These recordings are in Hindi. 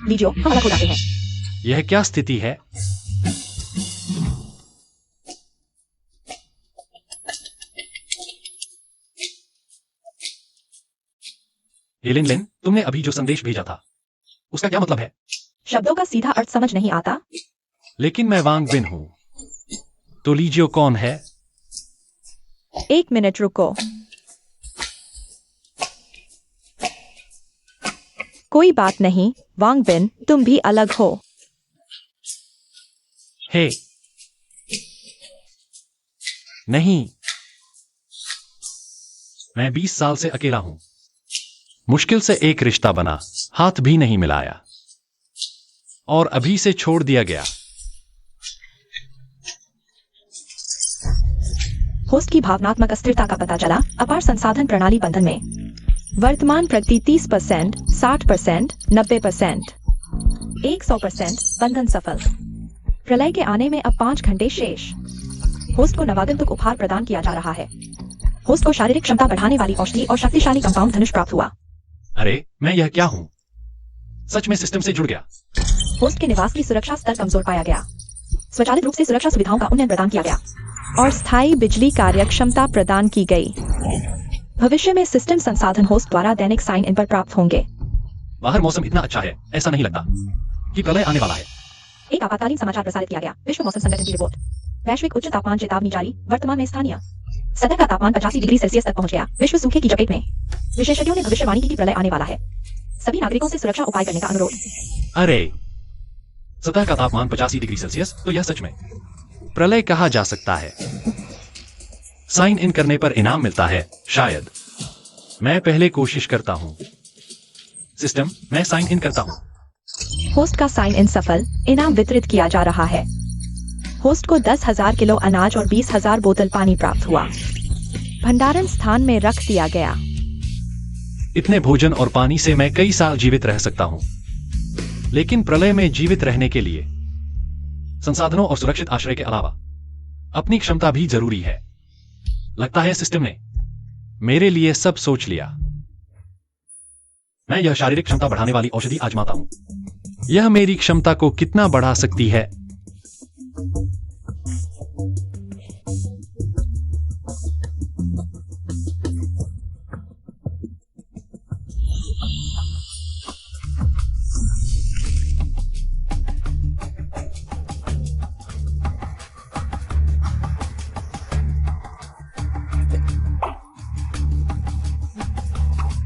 लीजिए, हम अलग हो जाते हैं। यह क्या स्थिति है? हेलेन लेन, तुमने अभी जो संदेश भेजा था उसका क्या मतलब है? शब्दों का सीधा अर्थ समझ नहीं आता। लेकिन मैं वांग बिन हूं। तो लीजियो कौन है? 1 मिनट रुको। कोई बात नहीं, वांग बिन, तुम भी अलग हो। हे नहीं, मैं 20 साल से अकेला हूं। मुश्किल से एक रिश्ता बना, हाथ भी नहीं मिलाया और अभी से छोड़ दिया गया। होस्ट की भावनात्मक अस्थिरता का पता चला अपार संसाधन प्रणाली बंधन में। वर्तमान प्रगति 30%, 60%, 90%, 100% बंधन सफल। प्रलय के आने में अब 5 घंटे शेष। होस्ट को नवागंतुक उपहार प्रदान किया जा रहा है। होस्ट को शारीरिक क्षमता बढ़ाने वाली औषधि और शक्तिशाली कंपाउंड धनुष प्राप्त हुआ। अरे मैं यह क्या हूं? सच में सिस्टम से जुड़ गया। होस्ट के निवास की सुरक्षा स्तर कमजोर पाया गया। स्वचालित रूप से सुरक्षा सुविधाओं का उन्नयन प्रदान किया गया और स्थायी बिजली कार्यक्षमता प्रदान की गई। भविष्य में सिस्टम संसाधन होस्ट द्वारा दैनिक साइन इन पर प्राप्त होंगे। बाहर मौसम इतना अच्छा है, ऐसा नहीं लगता कि प्रलय आने वाला है। एक आपातकालीन समाचार प्रसारित किया गया। विश्व मौसम संगठन की रिपोर्ट। वैश्विक उच्च तापमान चेतावनी जारी। वर्तमान में स्थानीय सतह का तापमान 85 डिग्री सेल्सियस तक पहुंच गया। विश्व सूखे की चपेट में। विशेषज्ञों ने भविष्यवाणी की कि प्रलय आने वाला है। सभी नागरिकों से सुरक्षा उपाय करने का अनुरोध। अरे सतह का तापमान 85 डिग्री सेल्सियस, तो यह सच में प्रलय कहा जा सकता है। साइन इन करने पर इनाम मिलता है शायद। मैं पहले कोशिश करता हूं। सिस्टम, मैं साइन इन करता हूं। होस्ट का साइन इन सफल। इनाम वितरित किया जा रहा है। होस्ट को 10,000 किलो अनाज और 20,000 बोतल पानी प्राप्त हुआ। भंडारण स्थान में रख दिया गया। इतने भोजन और पानी से मैं कई साल जीवित रह सकता हूं। लेकिन प्रलय में जीवित रहने के लिए संसाधनों और सुरक्षित आश्रय के अलावा अपनी क्षमता भी जरूरी है। लगता है सिस्टम ने मेरे लिए सब सोच लिया। मैं यह शारीरिक क्षमता बढ़ाने वाली औषधि आजमाता हूं। यह मेरी क्षमता को कितना बढ़ा सकती है?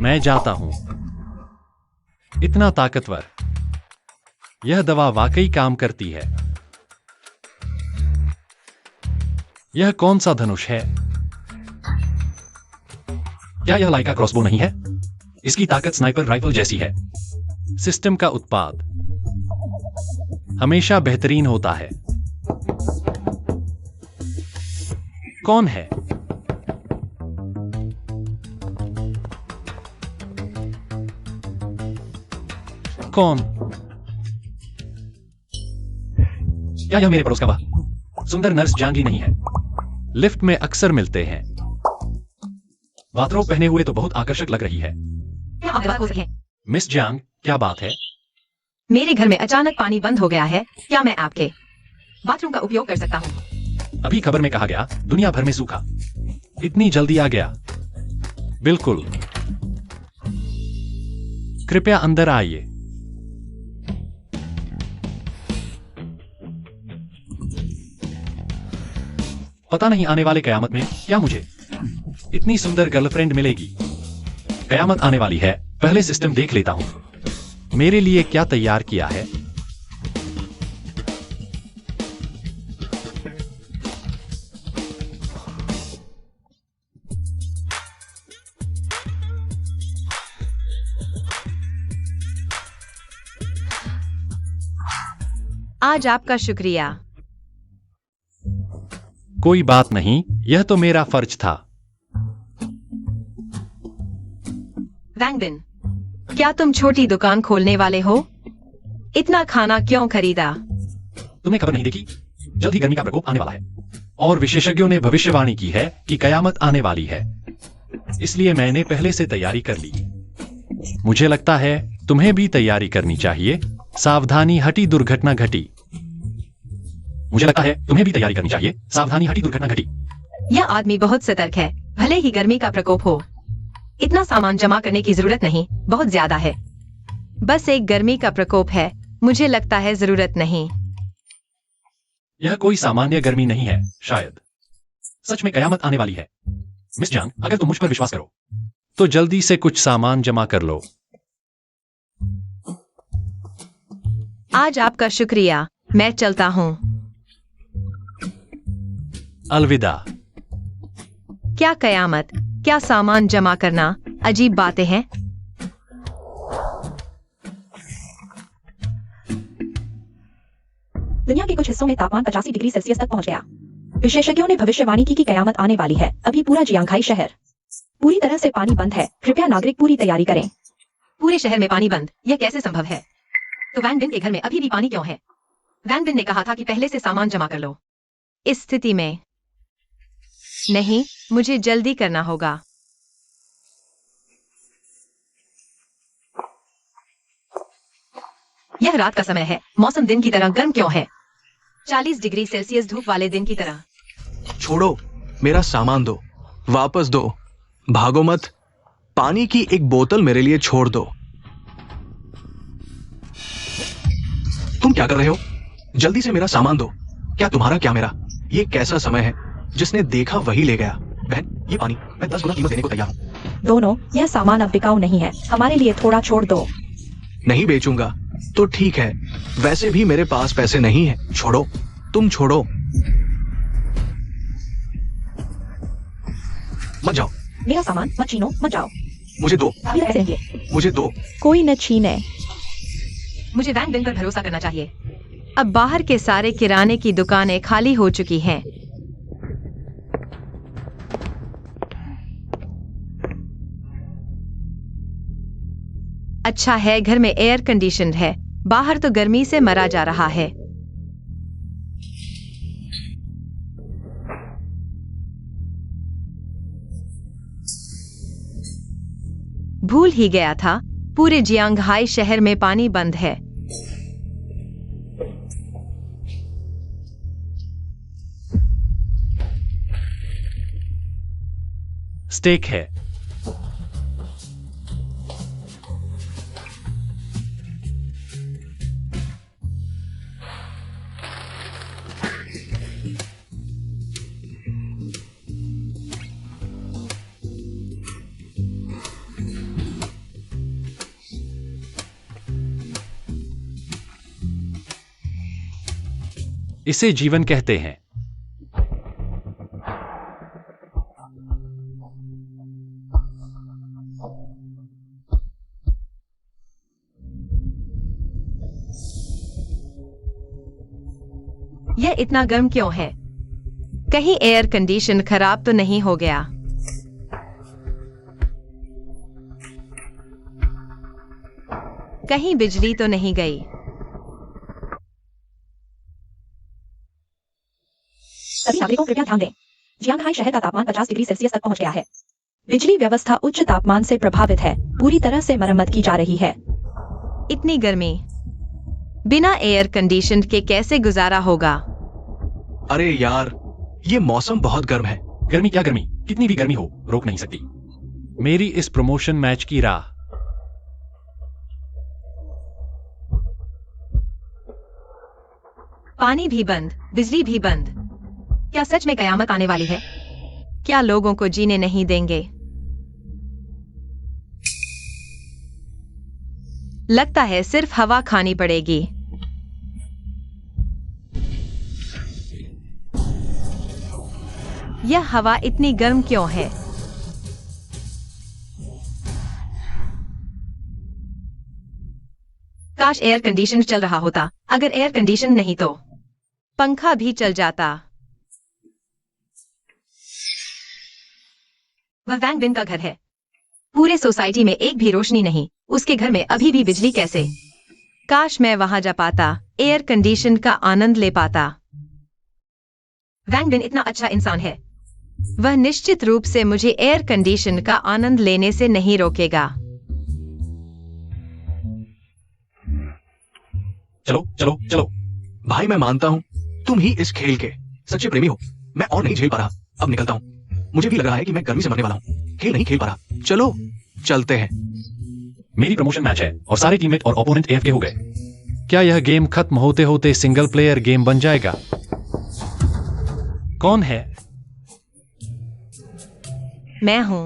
मैं जाता हूं। इतना ताकतवर। यह दवा वाकई काम करती है। यह कौन सा धनुष है? क्या यह लाइका क्रॉसबो नहीं है? इसकी ताकत स्नाइपर राइफल जैसी है। सिस्टम का उत्पाद हमेशा बेहतरीन होता है। कौन है? कौन? क्या यह मेरे पड़ोस का वह सुंदर नर्स जांगी नहीं है? लिफ्ट में अक्सर मिलते हैं। बाथरोब पहने हुए तो बहुत आकर्षक लग रही है। क्या आप बात हो सके? मिस जांग, क्या बात है? मेरे घर में अचानक पानी बंद हो गया है। क्या मैं आपके बाथरूम का उपयोग कर सकता हूँ? अभी खबर में कहा गया दुनिया भर में सूखा। इतनी जल्दी आ गया। बिल्कुल। कृपया अंदर आइए। पता नहीं आने वाले कयामत में क्या मुझे इतनी सुंदर गर्लफ्रेंड मिलेगी। कयामत आने वाली है, पहले सिस्टम देख लेता हूं। मेरे लिए क्या तैयार किया है? आज आपका शुक्रिया। कोई बात नहीं, यह तो मेरा फर्ज था। वैंग बिन, क्या तुम छोटी दुकान खोलने वाले हो? इतना खाना क्यों खरीदा? तुमने खबर नहीं देखी? जल्द ही गर्मी का प्रकोप आने वाला है और विशेषज्ञों ने भविष्यवाणी की है कि कयामत आने वाली है। इसलिए मैंने पहले से तैयारी कर ली। मुझे लगता है तुम्हें भी तैयारी करनी चाहिए। सावधानी हटी दुर्घटना घटी। मुझे लगता है तुम्हें भी तैयारी करनी चाहिए। सावधानी हटी दुर्घटना घटी। यह आदमी बहुत सतर्क है, भले ही गर्मी का प्रकोप हो। इतना सामान जमा करने की जरूरत नहीं, बहुत ज्यादा है। बस एक गर्मी का प्रकोप है, मुझे लगता है जरूरत नहीं। यह कोई सामान्य गर्मी नहीं है, शायद सच में कयामत आने वाली है। मिस जांग, अगर तुम मुझ पर विश्वास करो तो जल्दी से कुछ सामान जमा कर लो। आज आपका शुक्रिया, मैं चलता हूँ। अलविदा। क्या कयामत, क्या सामान जमा करना, अजीब बातें हैं। दुनिया के कुछ हिस्सों में तापमान 85 डिग्री सेल्सियस तक पहुंच गया। विशेषज्ञों ने भविष्यवाणी की कि कयामत आने वाली है। अभी पूरा जियांगहाई शहर पूरी तरह से पानी बंद है। कृपया नागरिक पूरी तैयारी करें। पूरे शहर में पानी बंद, यह कैसे संभव है? तो वैंग बिन के घर में अभी भी पानी क्यों है? वैंग बिन ने कहा था कि पहले से सामान जमा कर लो। इस स्थिति में नहीं, मुझे जल्दी करना होगा। यह रात का समय है, मौसम दिन की तरह गर्म क्यों है? 40 डिग्री सेल्सियस धूप वाले दिन की तरह। छोड़ो, मेरा सामान दो, वापस दो, भागो मत। पानी की एक बोतल मेरे लिए छोड़ दो। तुम क्या कर रहे हो? जल्दी से मेरा सामान दो। क्या तुम्हारा क्या मेरा? ये कैसा समय है? जिसने देखा वही ले गया। बहन, ये पानी मैं 10 गुना कीमत देने को तैयार हूँ। दोनों, यह सामान अब बिकाऊ नहीं है, हमारे लिए थोड़ा छोड़ दो। नहीं बेचूंगा तो ठीक है, वैसे भी मेरे पास पैसे नहीं है। छोड़ो, तुम छोड़ो। मत जाओ। मेरा सामान मत छीनो, मत जाओ। मुझे दो। अभी कैसे देंगे? मुझे दो। कोई न छीने। मुझे वैंग बिन पर भरोसा करना चाहिए। अब बाहर के सारे किराने की दुकानें खाली हो चुकी हैं। अच्छा है, घर में एयर कंडीशनर है, बाहर तो गर्मी से मरा जा रहा है। भूल ही गया था, पूरे जियांगहाई शहर में पानी बंद है। स्टेक है। इसे जीवन कहते हैं। यह इतना गर्म क्यों है? कहीं एयर कंडीशन खराब तो नहीं हो गया? कहीं बिजली तो नहीं गई? सभी नागरिकों कृपया ध्यान दें, जियांगहाई शहर का तापमान 50 डिग्री सेल्सियस तक पहुंच गया है। बिजली व्यवस्था उच्च तापमान से प्रभावित है, पूरी तरह से मरम्मत की जा रही है। इतनी गर्मी बिना एयर कंडीशन के कैसे गुजारा होगा? अरे यार, ये मौसम बहुत गर्म है। गर्मी क्या गर्मी, कितनी भी गर्मी हो रोक नहीं सकती मेरी इस प्रमोशन मैच की राह। पानी भी बंद, बिजली भी बंद। क्या सच में कयामत आने वाली है? क्या लोगों को जीने नहीं देंगे? लगता है सिर्फ हवा खानी पड़ेगी। यह हवा इतनी गर्म क्यों है? काश एयर कंडीशन चल रहा होता। अगर एयर कंडीशन नहीं तो पंखा भी चल जाता। वह वैंग बिन का घर है। पूरे सोसाइटी में एक भी रोशनी नहीं। उसके घर में अभी भी बिजली कैसे? काश मैं वहां जा पाता, एयर कंडीशन का आनंद ले पाता। वैंग बिन इतना अच्छा इंसान है। वह निश्चित रूप से मुझे एयर कंडीशन का आनंद लेने से नहीं रोकेगा। चलो चलो चलो। भाई मैं मानता हूँ तुम ही इस खेल के सच्चे प्रेमी हो। मैं और नहीं झेल पा रहा, अब निकलता हूँ। मुझे भी लग रहा है कि मैं गर्मी से मरने वाला हूँ। खेल नहीं खेल पा रहा। चलो चलते हैं। मेरी प्रमोशन मैच है और सारे टीममेट और ओपोनेंट AFK हो गए। क्या यह गेम खत्म होते होते सिंगल प्लेयर गेम बन जाएगा? कौन है? मैं हूं।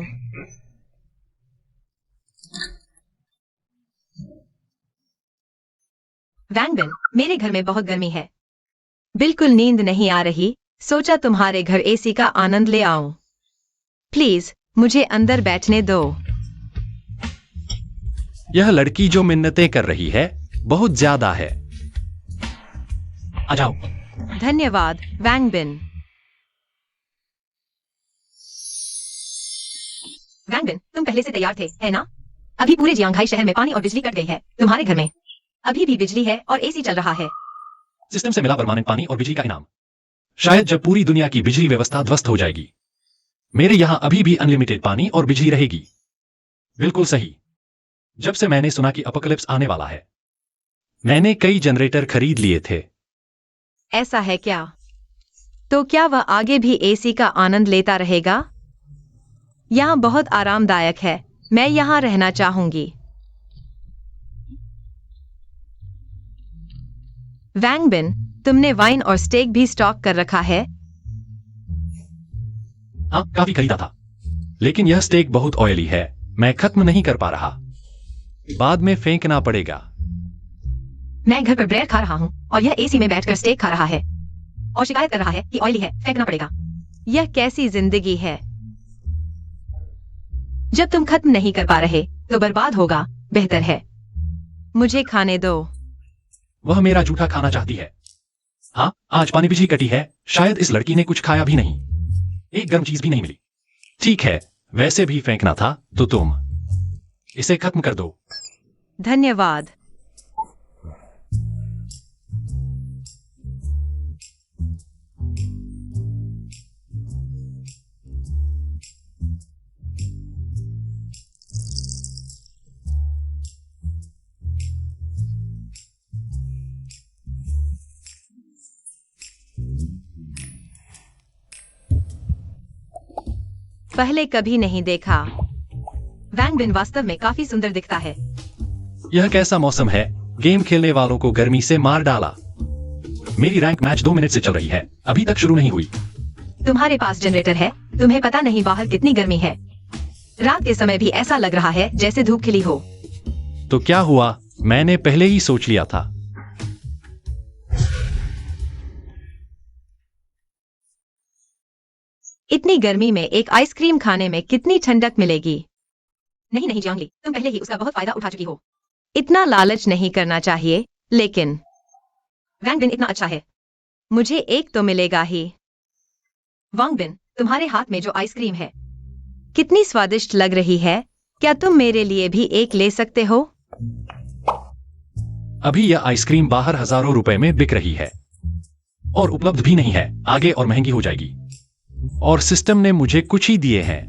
वैंगबिन, मेरे घर में बहुत गर्मी है। बिल्कुल नींद नहीं आ रही, सोचा तुम्हारे घर AC का आनंद ले आऊं। प्लीज मुझे अंदर बैठने दो। यह लड़की जो मिन्नतें कर रही है बहुत ज्यादा है। आ जाओ। धन्यवाद वैंगबिन। वैंगबिन, तुम पहले से तैयार थे, है ना? अभी पूरे जियांघाई शहर में पानी और बिजली कट गई है। तुम्हारे घर में अभी भी बिजली है और AC चल रहा है। सिस्टम से मिला परमानेंट पानी और बिजली का इनाम। शायद जब पूरी दुनिया की बिजली व्यवस्था ध्वस्त हो जाएगी, मेरे यहां अभी भी अनलिमिटेड पानी और बिजली रहेगी। बिल्कुल सही। जब से मैंने सुना कि अपोकलिप्स आने वाला है, मैंने कई जनरेटर खरीद लिए थे। ऐसा है क्या? तो क्या वह आगे भी AC का आनंद लेता रहेगा? यहाँ बहुत आरामदायक है, मैं यहाँ रहना चाहूंगी। वैंगबिन, तुमने वाइन और स्टेक भी स्टॉक कर रखा है? हाँ, काफी खरीदा था, लेकिन यह स्टेक बहुत ऑयली है, मैं खत्म नहीं कर पा रहा। बाद में फेंकना पड़ेगा। मैं घर पर ब्रेड खा रहा हूँ और यह AC में बैठकर स्टेक खा रहा है और शिकायत कर रहा है कि ऑयली है, फेंकना पड़ेगा। यह कैसी जिंदगी है? जब तुम खत्म नहीं कर पा रहे तो बर्बाद होगा, बेहतर है मुझे खाने दो। वह मेरा जूठा खाना चाहती है। हाँ, आज पानी बिजली कटी है, शायद इस लड़की ने कुछ खाया भी नहीं, एक गर्म चीज भी नहीं मिली। ठीक है, वैसे भी फेंकना था तो तुम इसे खत्म कर दो। धन्यवाद। पहले कभी नहीं देखा। वैंगबिन वास्तव में काफी सुंदर दिखता है। यह कैसा मौसम है? गेम खेलने वालों को गर्मी से मार डाला। मेरी रैंक मैच 2 मिनट से चल रही है, अभी तक शुरू नहीं हुई। तुम्हारे पास जनरेटर है? तुम्हें पता नहीं बाहर कितनी गर्मी है। रात के समय भी ऐसा लग रहा है जैसे धूप खिली हो। तो क्या हुआ? मैंने पहले ही सोच लिया था। इतनी गर्मी में एक आइसक्रीम खाने में कितनी ठंडक मिलेगी? नहीं नहीं जियांगली, तुम पहले ही उसका बहुत फायदा उठा चुकी हो। इतना लालच नहीं करना चाहिए, लेकिन वैंगबिन इतना अच्छा है, मुझे एक तो मिलेगा ही। वैंगबिन, तुम्हारे हाथ में जो आइसक्रीम है कितनी स्वादिष्ट लग रही है, क्या तुम मेरे लिए भी एक ले सकते हो? अभी यह आइसक्रीम बाहर हजारों रुपए में बिक रही है और उपलब्ध भी नहीं है, आगे और महंगी हो जाएगी। और सिस्टम ने मुझे कुछ ही दिए हैं,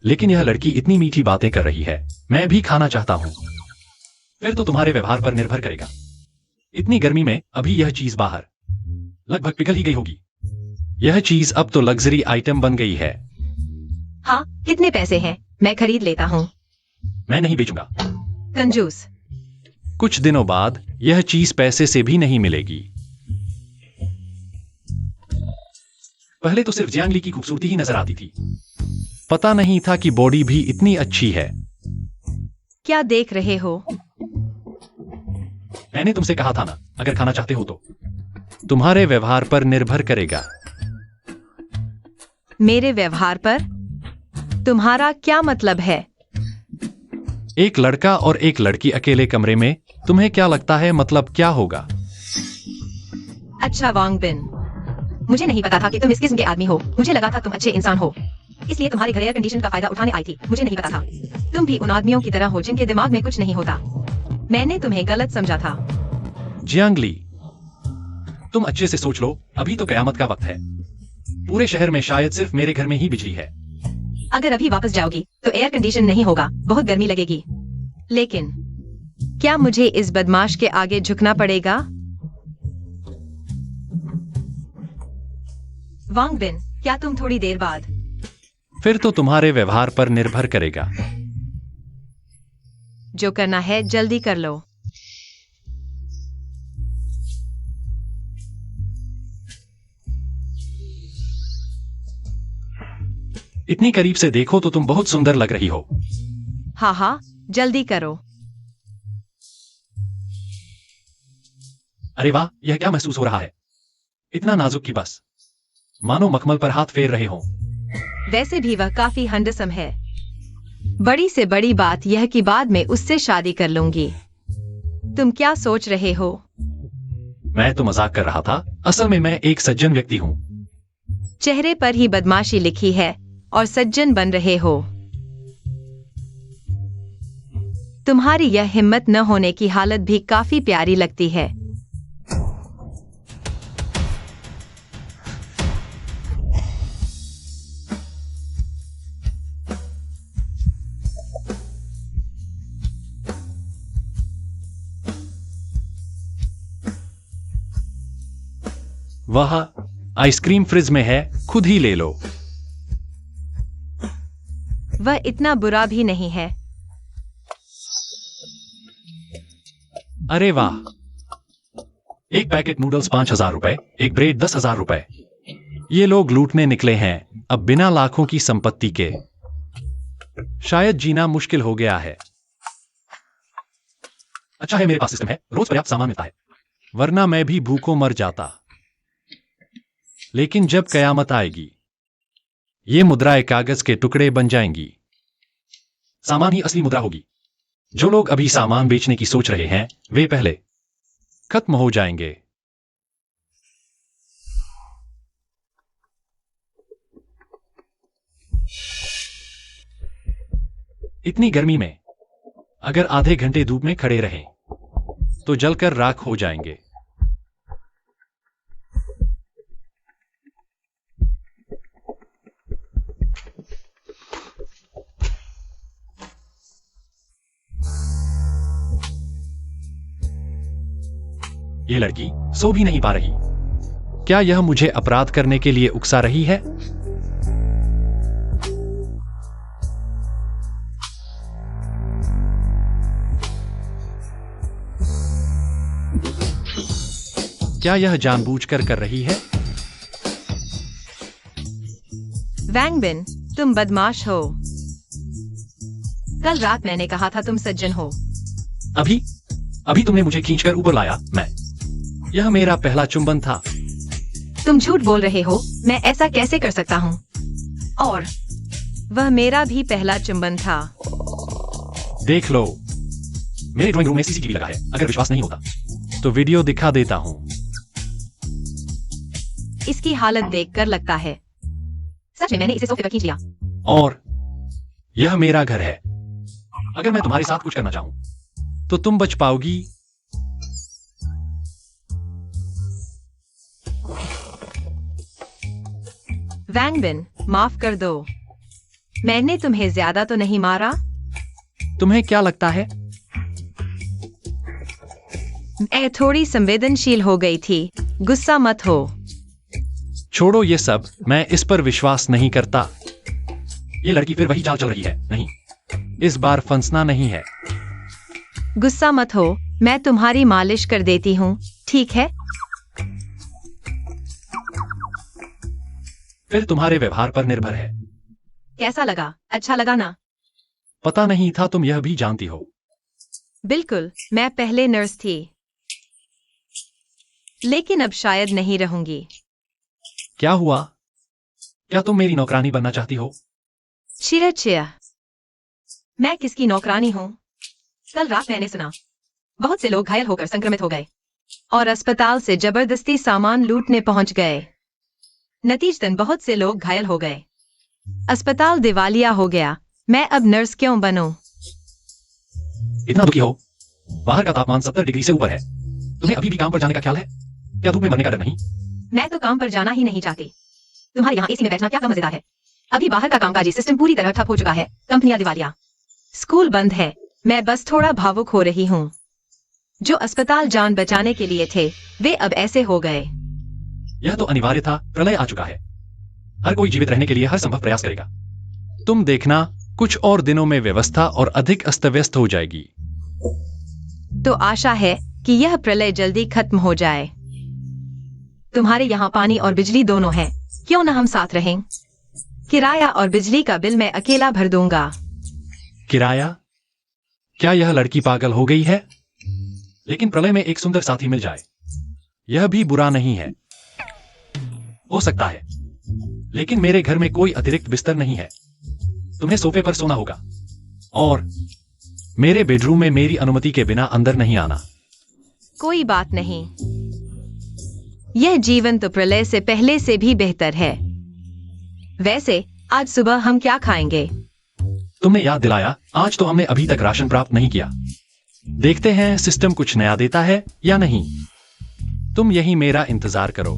लेकिन यह लड़की इतनी मीठी बातें कर रही है, मैं भी खाना चाहता हूं। फिर तो तुम्हारे व्यवहार पर निर्भर करेगा। इतनी गर्मी में अभी यह चीज बाहर लगभग पिघल ही गई होगी। यह चीज अब तो लग्जरी आइटम बन गई है। हाँ, कितने पैसे हैं? मैं खरीद लेता हूँ। मैं नहीं बेचूंगा। कंजूस। कुछ दिनों बाद यह चीज पैसे से भी नहीं मिलेगी। पहले तो सिर्फ जियांगली की खूबसूरती ही नजर आती थी, पता नहीं था कि बॉडी भी इतनी अच्छी है। क्या देख रहे हो? मैंने तुमसे कहा था ना, अगर खाना चाहते हो तो। तुम्हारे व्यवहार पर निर्भर करेगा। मेरे व्यवहार पर? तुम्हारा क्या मतलब है? एक लड़का और एक लड़की अकेले कमरे में, तुम्हें क्या लगता है मतलब क्या होगा? अच्छा वैंगबिन, मुझे नहीं पता था कि तुम इस किस्म के आदमी हो। मुझे लगा था तुम अच्छे इंसान हो, इसलिए तुम्हारे घर एयर कंडीशन का फायदा उठाने आई थी। मुझे नहीं पता था तुम भी उन आदमियों की तरह हो जिनके दिमाग में कुछ नहीं होता। मैंने तुम्हें गलत समझा था। जियांगली, तुम अच्छे से सोच लो, अभी तो कयामत का वक्त है। पूरे शहर में शायद सिर्फ मेरे घर में ही बिजली है। अगर अभी वापस जाओगी तो एयर कंडीशन नहीं होगा, बहुत गर्मी लगेगी। लेकिन क्या मुझे इस बदमाश के आगे झुकना पड़ेगा? वांगबिन, क्या तुम थोड़ी देर बाद? फिर तो तुम्हारे व्यवहार पर निर्भर करेगा। जो करना है जल्दी कर लो। इतनी करीब से देखो तो तुम बहुत सुंदर लग रही हो। हाँ हाँ, जल्दी करो। अरे वाह, यह क्या महसूस हो रहा है? इतना नाजुक कि बस मानो मखमल पर हाथ फेर रहे हो। वैसे भी वह काफी हैंडसम है। बड़ी से बड़ी बात यह कि बाद में उससे शादी कर लूंगी। तुम क्या सोच रहे हो? मैं तो मजाक कर रहा था। असल में मैं एक सज्जन व्यक्ति हूँ। चेहरे पर ही बदमाशी लिखी है और सज्जन बन रहे हो। तुम्हारी यह हिम्मत न होने की हालत भी काफी प्यारी लगती है। वह आइसक्रीम फ्रिज में है, खुद ही ले लो। वह इतना बुरा भी नहीं है। अरे वाह, एक पैकेट नूडल्स 5,000 रुपए, एक ब्रेड 10,000 रुपए। ये लोग लूटने निकले हैं अब बिना लाखों की संपत्ति के। शायद जीना मुश्किल हो गया है। अच्छा है मेरे पास सिस्टम है, रोज पर्याप्त सामान मिलता है, वरना मैं भी भूखों मर जाता। लेकिन जब कयामत आएगी, ये मुद्राएं कागज के टुकड़े बन जाएंगी। सामान ही असली मुद्रा होगी। जो लोग अभी सामान बेचने की सोच रहे हैं, वे पहले खत्म हो जाएंगे। इतनी गर्मी में अगर आधे घंटे धूप में खड़े रहें, तो जलकर राख हो जाएंगे। ये लड़की सो भी नहीं पा रही। क्या यह मुझे अपराध करने के लिए उकसा रही है? क्या यह जानबूझकर कर रही है? वैंगबिन, तुम बदमाश हो। कल रात मैंने कहा था तुम सज्जन हो। अभी तुमने मुझे खींचकर ऊपर लाया। यह मेरा पहला चुंबन था। तुम झूठ बोल रहे हो। मैं ऐसा कैसे कर सकता हूँ? और वह मेरा भी पहला चुंबन था। देख लो, मेरे ड्राइंग रूम में सीसीटीवी लगा है। अगर विश्वास नहीं होता तो वीडियो दिखा देता हूँ। इसकी हालत देखकर लगता है सच में मैंने इसे सोफे पर खींच लिया। और यह मेरा घर है। अगर मैं तुम्हारे साथ कुछ करना चाहूं तो तुम बच पाओगी? वैंगबिन, माफ कर दो। मैंने तुम्हें ज्यादा तो नहीं मारा। तुम्हें क्या लगता है? मैं थोड़ी संवेदनशील हो गई थी। गुस्सा मत हो। छोड़ो ये सब, मैं इस पर विश्वास नहीं करता। ये लड़की फिर वही चाल चल रही है। नहीं, इस बार फंसना नहीं है। गुस्सा मत हो, मैं तुम्हारी मालिश कर देती हूँ, ठीक है? फिर तुम्हारे व्यवहार पर निर्भर है। कैसा लगा? अच्छा लगा ना? पता नहीं था तुम यह भी जानती हो। बिल्कुल, मैं पहले नर्स थी, लेकिन अब शायद नहीं रहूंगी। क्या हुआ? क्या तुम मेरी नौकरानी बनना चाहती हो? चिया, मैं किसकी नौकरानी हूँ? कल रात मैंने सुना बहुत से लोग घायल होकर संक्रमित हो गए और अस्पताल से जबरदस्ती सामान लूटने पहुंच गए। नतीजतन बहुत से लोग घायल हो गए। अस्पताल दिवालिया हो गया। मैं अब नर्स क्यों बनूं? इतना दुखी हो? बाहर का तापमान 70 डिग्री से ऊपर है। तुम्हें अभी भी काम पर जाने का ख्याल है? क्या धूप में मरने का डर नहीं? मैं तो काम पर जाना ही नहीं चाहती। तुम्हारे यहाँ एसी में बैठना क्या मजेदार है? अभी बाहर का कामकाजी सिस्टम पूरी तरह ठप हो चुका है। कंपनियां दिवालिया, स्कूल बंद है। मैं बस थोड़ा भावुक हो रही हूँ। जो अस्पताल जान बचाने के लिए थे वे अब ऐसे हो गए। यह तो अनिवार्य था, प्रलय आ चुका है। हर कोई जीवित रहने के लिए हर संभव प्रयास करेगा। तुम देखना, कुछ और दिनों में व्यवस्था और अधिक अस्त व्यस्त हो जाएगी। तो आशा है कि यह प्रलय जल्दी खत्म हो जाए। तुम्हारे यहाँ पानी और बिजली दोनों है, क्यों न हम साथ रहें? किराया और बिजली का बिल मैं अकेला भर दूंगा। किराया? क्या यह लड़की पागल हो गई है? लेकिन प्रलय में एक सुंदर साथी मिल जाए, यह भी बुरा नहीं है। हो सकता है, लेकिन मेरे घर में कोई अतिरिक्त बिस्तर नहीं है। तुम्हें सोफे पर सोना होगा और मेरे बेडरूम में मेरी अनुमति के बिना अंदर नहीं आना। कोई बात नहीं, यह जीवन तो प्रलय से पहले से भी बेहतर है। वैसे आज सुबह हम क्या खाएंगे? तुमने याद दिलाया, आज तो हमने अभी तक राशन प्राप्त नहीं किया। देखते हैं सिस्टम कुछ नया देता है या नहीं। तुम यही मेरा इंतजार करो।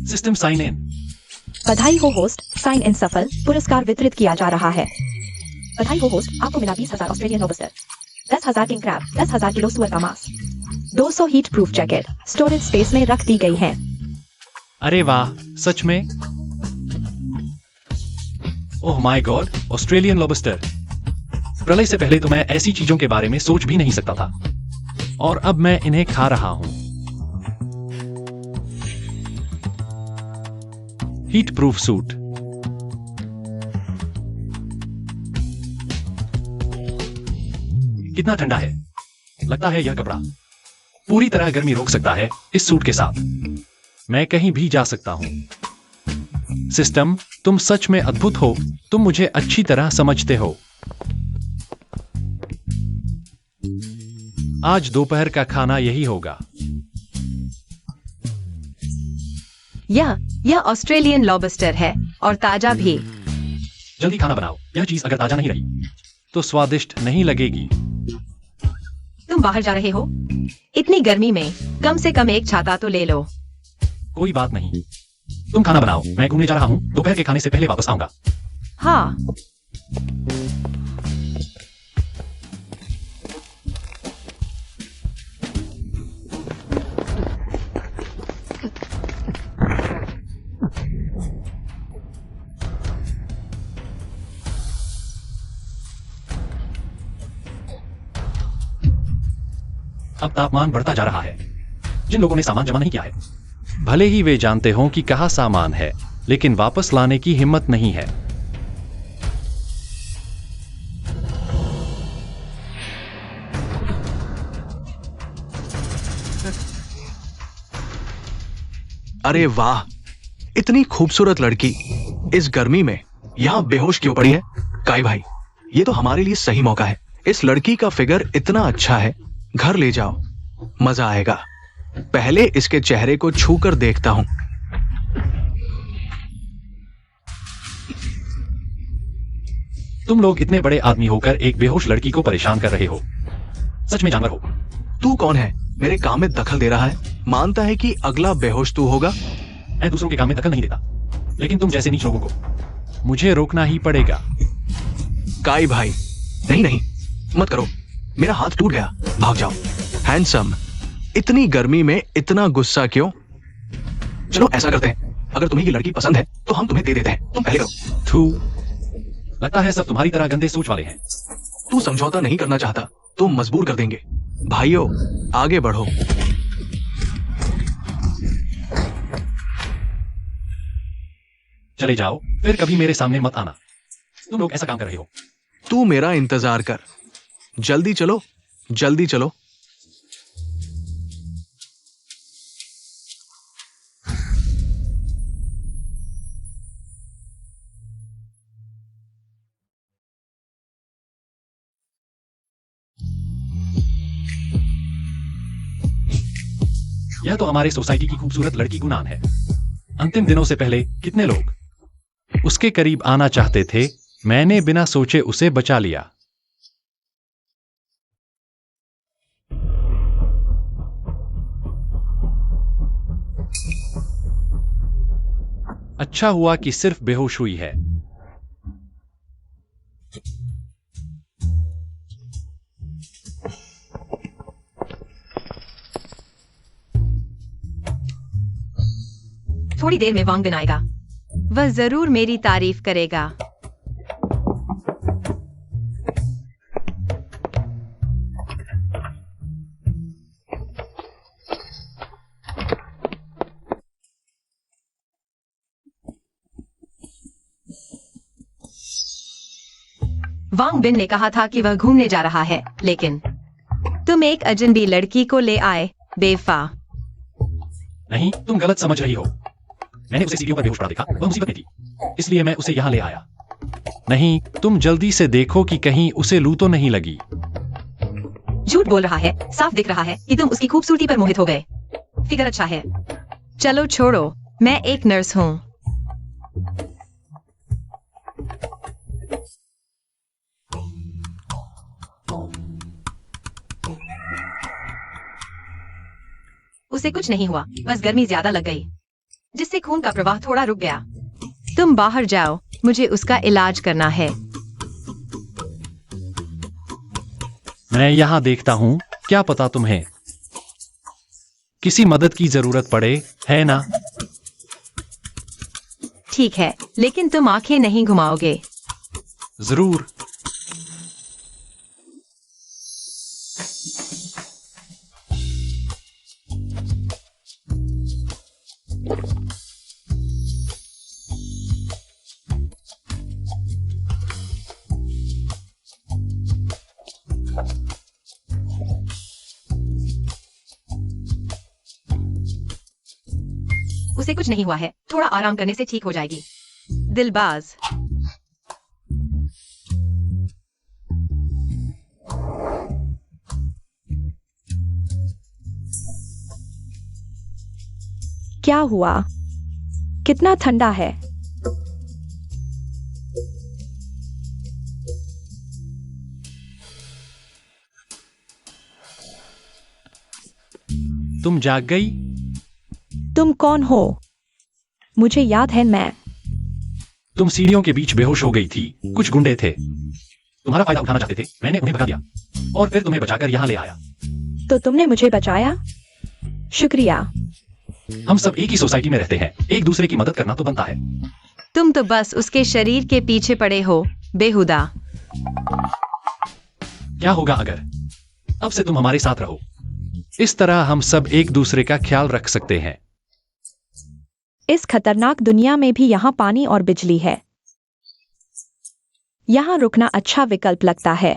System sign in. बधाई हो होस्ट, साइन इन सफल। पुरस्कार वितरित किया जा रहा है। बधाई हो होस्ट, आपको मिला 20,000 Australian lobster, 10,000 king crab, 10,000 kilo सुअर का मांस, 200 heat proof jacket storage space में रख दी गई है। अरे वाह, सच में? Oh my God, Australian lobster. प्रलय से पहले तो मैं ऐसी चीजों के बारे में सोच भी नहीं सकता था, और अब मैं इन्हें खा रहा हूं। Heat proof suit. कितना ठंडा है। लगता है यह कपड़ा पूरी तरह गर्मी रोक सकता है। इस सूट के साथ मैं कहीं भी जा सकता हूं। सिस्टम, तुम सच में अद्भुत हो। तुम मुझे अच्छी तरह समझते हो। आज दोपहर का खाना यही होगा। यह ऑस्ट्रेलियन लॉबस्टर है और ताजा भी। जल्दी खाना बनाओ। यह चीज अगर ताजा नहीं रही तो स्वादिष्ट नहीं लगेगी। तुम बाहर जा रहे हो? इतनी गर्मी में कम से कम एक छाता तो ले लो। कोई बात नहीं, तुम खाना बनाओ, मैं घूमने जा रहा हूं। दोपहर के खाने से पहले वापस आऊंगा। हाँ। अब तापमान बढ़ता जा रहा है। जिन लोगों ने सामान जमा नहीं किया है, भले ही वे जानते हों कि कहां सामान है, लेकिन वापस लाने की हिम्मत नहीं है। अरे वाह, इतनी खूबसूरत लड़की इस गर्मी में यहां बेहोश क्यों पड़ी है? काई भाई, ये तो हमारे लिए सही मौका है। इस लड़की का फिगर इतना अच्छा है, घर ले जाओ, मजा आएगा। पहले इसके चेहरे को छू कर देखता हूं। तुम लोग इतने बड़े आदमी होकर एक बेहोश लड़की को परेशान कर रहे हो। सच में जानवर हो। तू कौन है? मेरे काम में दखल दे रहा है। मानता है कि अगला बेहोश तू होगा। मैं दूसरों के काम में दखल नहीं देता, लेकिन तुम जैसे नीच लोगों को मुझे रोकना ही पड़ेगा। काई भाई, नहीं नहीं, मत करो। मेरा हाथ टूट गया। भाग जाओ। हैंडसम, इतनी गर्मी में इतना गुस्सा क्यों? चलो ऐसा करते हैं, अगर तुम्हें ये लड़की पसंद है तो हम तुम्हें दे देते हैं। तुम पहले करो। थू, लगता है सब तुम्हारी तरह गंदे सोच वाले हैं। तू समझौता नहीं करना चाहता तो मजबूर कर देंगे। भाइयों, आगे बढ़ो। चले जाओ, फिर कभी मेरे सामने मत आना। तुम लोग ऐसा काम कर रहे हो। तू मेरा इंतजार कर। जल्दी चलो, जल्दी चलो। यह तो हमारे सोसाइटी की खूबसूरत लड़की गुनान है। अंतिम दिनों से पहले कितने लोग उसके करीब आना चाहते थे। मैंने बिना सोचे उसे बचा लिया। अच्छा हुआ कि सिर्फ बेहोश हुई है। थोड़ी देर में वांग बिन आएगा। वह जरूर मेरी तारीफ करेगा। वांग बिन ने कहा था कि वह घूमने जा रहा है, लेकिन तुम एक अजनबी लड़की को ले आए, बेवफा। नहीं, तुम गलत समझ रही हो। मैंने उसे सीढ़ियों पर बेहोश पड़ा देखा, वह मुसीबत में थी, इसलिए मैं उसे यहाँ ले आया। नहीं, तुम जल्दी से देखो कि कहीं उसे लू तो नहीं लगी। झूठ बोल रहा है, साफ दिख रहा है कि तुम उसकी खूबसूरती पर मोहित हो गए। फिगर अच्छा है। चलो छोड़ो, मैं एक नर्स हूँ। उसे कुछ नहीं हुआ, बस गर्मी ज्यादा लग गई, जिससे खून का प्रवाह थोड़ा रुक गया। तुम बाहर जाओ, मुझे उसका इलाज करना है। मैं यहाँ देखता हूँ, क्या पता तुम्हें किसी मदद की जरूरत पड़े, है ना? ठीक है, लेकिन तुम आंखें नहीं घुमाओगे। जरूर। उसे कुछ नहीं हुआ है, थोड़ा आराम करने से ठीक हो जाएगी। दिलबाज। क्या हुआ? कितना ठंडा है। तुम जाग गई? तुम कौन हो? मुझे याद है, मैं तुम सीढ़ियों के बीच बेहोश हो गई थी। कुछ गुंडे थे, तुम्हारा फायदा उठाना चाहते थे। मैंने उन्हें भगा दिया और फिर तुम्हें बचाकर यहाँ ले आया। तो तुमने मुझे बचाया? शुक्रिया। हम सब एक ही सोसाइटी में रहते हैं, एक दूसरे की मदद करना तो बनता है। तुम तो बस उसके शरीर के पीछे पड़े हो, बेहुदा। क्या होगा अगर अब से तुम हमारे साथ रहो? इस तरह हम सब एक दूसरे का ख्याल रख सकते हैं। इस खतरनाक दुनिया में भी यहाँ पानी और बिजली है। यहाँ रुकना अच्छा विकल्प लगता है।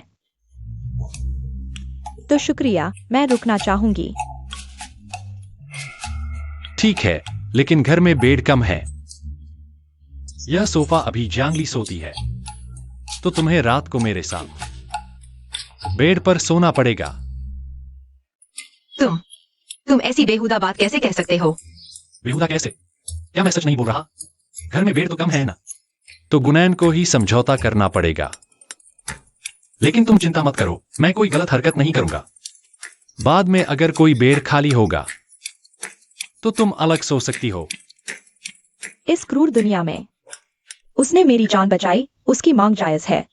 तो शुक्रिया, मैं रुकना चाहूंगी। ठीक है, लेकिन घर में बेड कम है। यह सोफा अभी जांगली सोती है, तो तुम्हें रात को मेरे साथ बेड पर सोना पड़ेगा। तुम ऐसी बेहुदा बात कैसे कह सकते हो? बेहुदा कैसे? क्या मैं सच नहीं बोल रहा? घर में बेड तो कम है ना। तो गुनैन को ही समझौता करना पड़ेगा। लेकिन तुम चिंता मत करो, मैं कोई गलत हरकत नहीं करूंगा। बाद में अगर कोई बेड खाली होगा तो तुम अलग सो सकती हो। इस क्रूर दुनिया में उसने मेरी जान बचाई, उसकी मांग जायज है।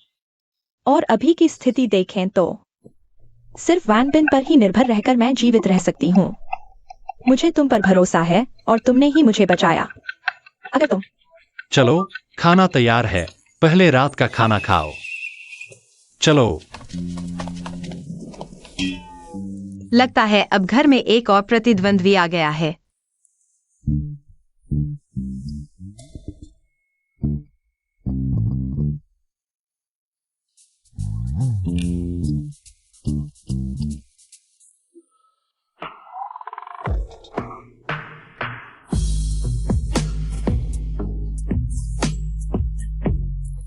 और अभी की स्थिति देखें तो सिर्फ वैन बिन पर ही निर्भर रहकर मैं जीवित रह सकती हूँ। मुझे तुम पर भरोसा है और तुमने ही मुझे बचाया। अगर तुम चलो, खाना तैयार है, पहले रात का खाना खाओ। चलो। लगता है अब घर में एक और प्रतिद्वंद्वी आ गया है।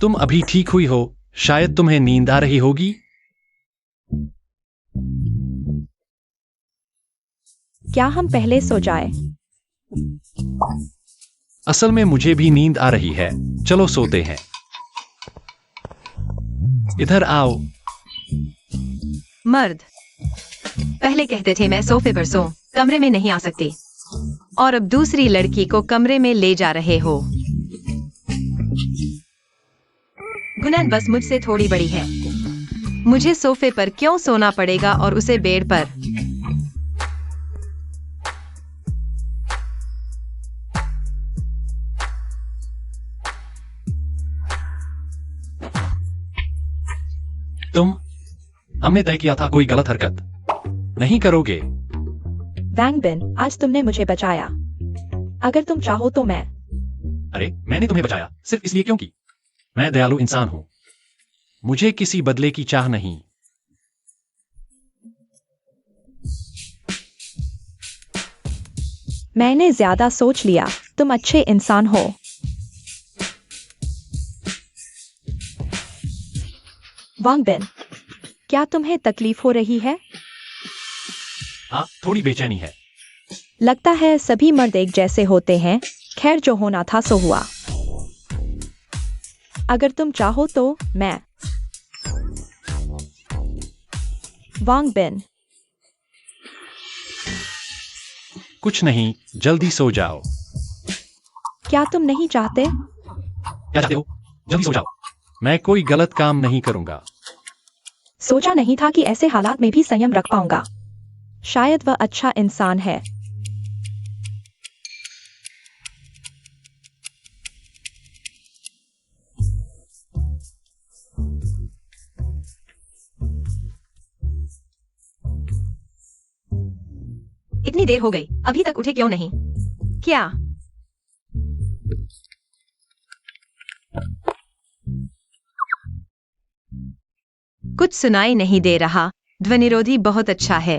तुम अभी ठीक हुई हो? शायद तुम्हें नींद आ रही होगी। क्या हम पहले सो जाए? असल में मुझे भी नींद आ रही है। चलो सोते हैं। इधर आओ। मर्द पहले कहते थे मैं सोफे पर सो, कमरे में नहीं आ सकती, और अब दूसरी लड़की को कमरे में ले जा रहे हो। गुनैन बस मुझसे थोड़ी बड़ी है। मुझे सोफे पर क्यों सोना पड़ेगा और उसे बेड पर? हमने तय किया था कोई गलत हरकत नहीं करोगे। वांग बिन, आज तुमने मुझे बचाया। अगर तुम चाहो तो मैं। अरे मैंने तुम्हें बचाया सिर्फ इसलिए क्योंकि मैं दयालु इंसान हूं। मुझे किसी बदले की चाह नहीं। मैंने ज्यादा सोच लिया। तुम अच्छे इंसान हो। वांग बिन, क्या तुम्हें तकलीफ हो रही है? हाँ, थोड़ी बेचैनी है। लगता है सभी मर्द एक जैसे होते हैं। खैर, जो होना था सो हुआ। अगर तुम चाहो तो मैं। वांग बिन, कुछ नहीं, जल्दी सो जाओ। क्या तुम नहीं चाहते? क्या चाहते हो? जल्दी सो जाओ। मैं कोई गलत काम नहीं करूंगा। सोचा नहीं था कि ऐसे हालात में भी संयम रख पाऊंगा। शायद वह अच्छा इंसान है। इतनी देर हो गई, अभी तक उठे क्यों नहीं? क्या? कुछ सुनाई नहीं दे रहा। ध्वनिरोधी बहुत अच्छा है।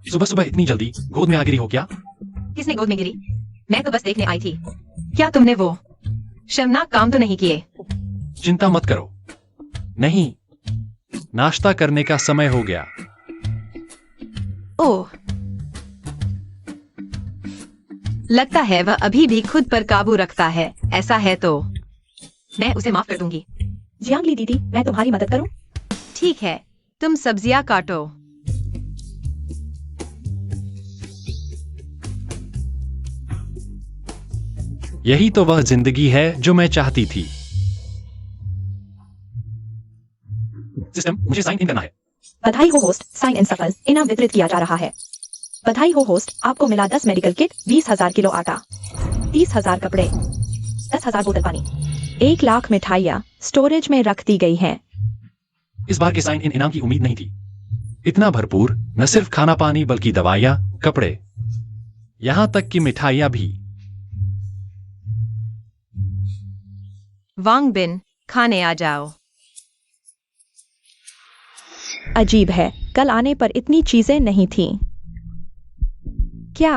सुबह सुबह इतनी जल्दी गोद में आ गिरी हो क्या? किसने गोद में गिरी? मैं तो बस देखने आई थी। क्या तुमने वो शर्मनाक काम तो नहीं किए? चिंता मत करो। नहीं, नाश्ता करने का समय हो गया। ओह, लगता है वह अभी भी खुद पर काबू रखता है। ऐसा है तो मैं उसे माफ कर दूंगी। जियांगली दीदी, मैं तुम्हारी मदद करूं? ठीक है, तुम सब्जियां काटो। यही तो वह जिंदगी है जो मैं चाहती थी। सिस्टम, मुझे साइन इन करना है। बधाई हो होस्ट, साइन इन सफल। इनाम वितरित किया जा रहा है। बधाई हो होस्ट, आपको मिला 10 मेडिकल किट, 20,000 किलो आटा, 30,000 कपड़े, 10,000 बोतल पानी, 1 लाख मिठाइयाँ स्टोरेज में रख दी गई हैं। इस बार के साइन इन इनाम की उम्मीद नहीं थी। इतना भरपूर, न सिर्फ खाना पानी बल्कि दवाइयाँ, कपड़े, यहां तक कि मिठाइयाँ भी। वांग बिन, खाने आ जाओ। अजीब है, कल आने पर इतनी चीजें नहीं थीं। क्या?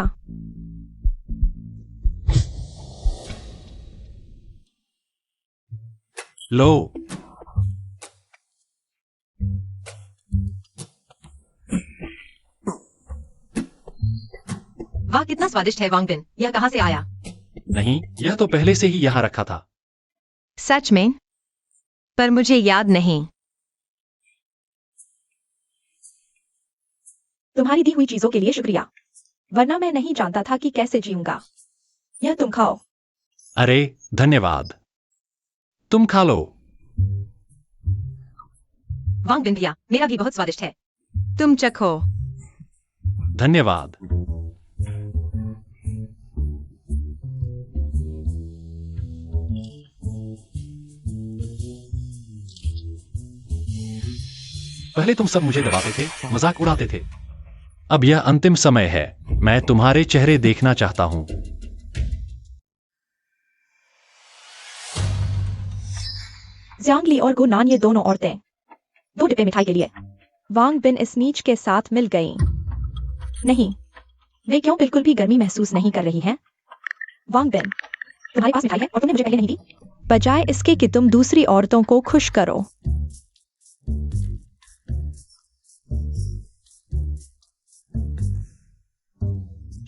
लो, वाह, कितना स्वादिष्ट है वांग बिन। यह कहाँ से आया? नहीं, यह तो पहले से ही यहां रखा था। सच में? पर मुझे याद नहीं। तुम्हारी दी हुई चीजों के लिए शुक्रिया, वरना मैं नहीं जानता था कि कैसे जीऊंगा। यह तुम खाओ। अरे धन्यवाद, तुम खा लो। वांग बिन भैया, मेरा भी बहुत स्वादिष्ट है। तुम चखो। धन्यवाद। पहले तुम सब मुझे दबाते थे, मजाक उड़ाते थे। अब यह अंतिम समय है। मैं तुम्हारे चेहरे देखना चाहता हूं। जियांगली और गुनान, ये दोनों औरतें 2 डिब्बे मिठाई के लिए। वांग बिन इस नीच के साथ मिल गईं। नहीं, वे क्यों बिल्कुल भी गर्मी महसूस नहीं कर रही हैं? वांग बिन, तुम्हारे पास मिठाई है और तुमने मुझे पहले नहीं दी। बजाय इसके कि तुम दूसरी औरतों को खुश करो।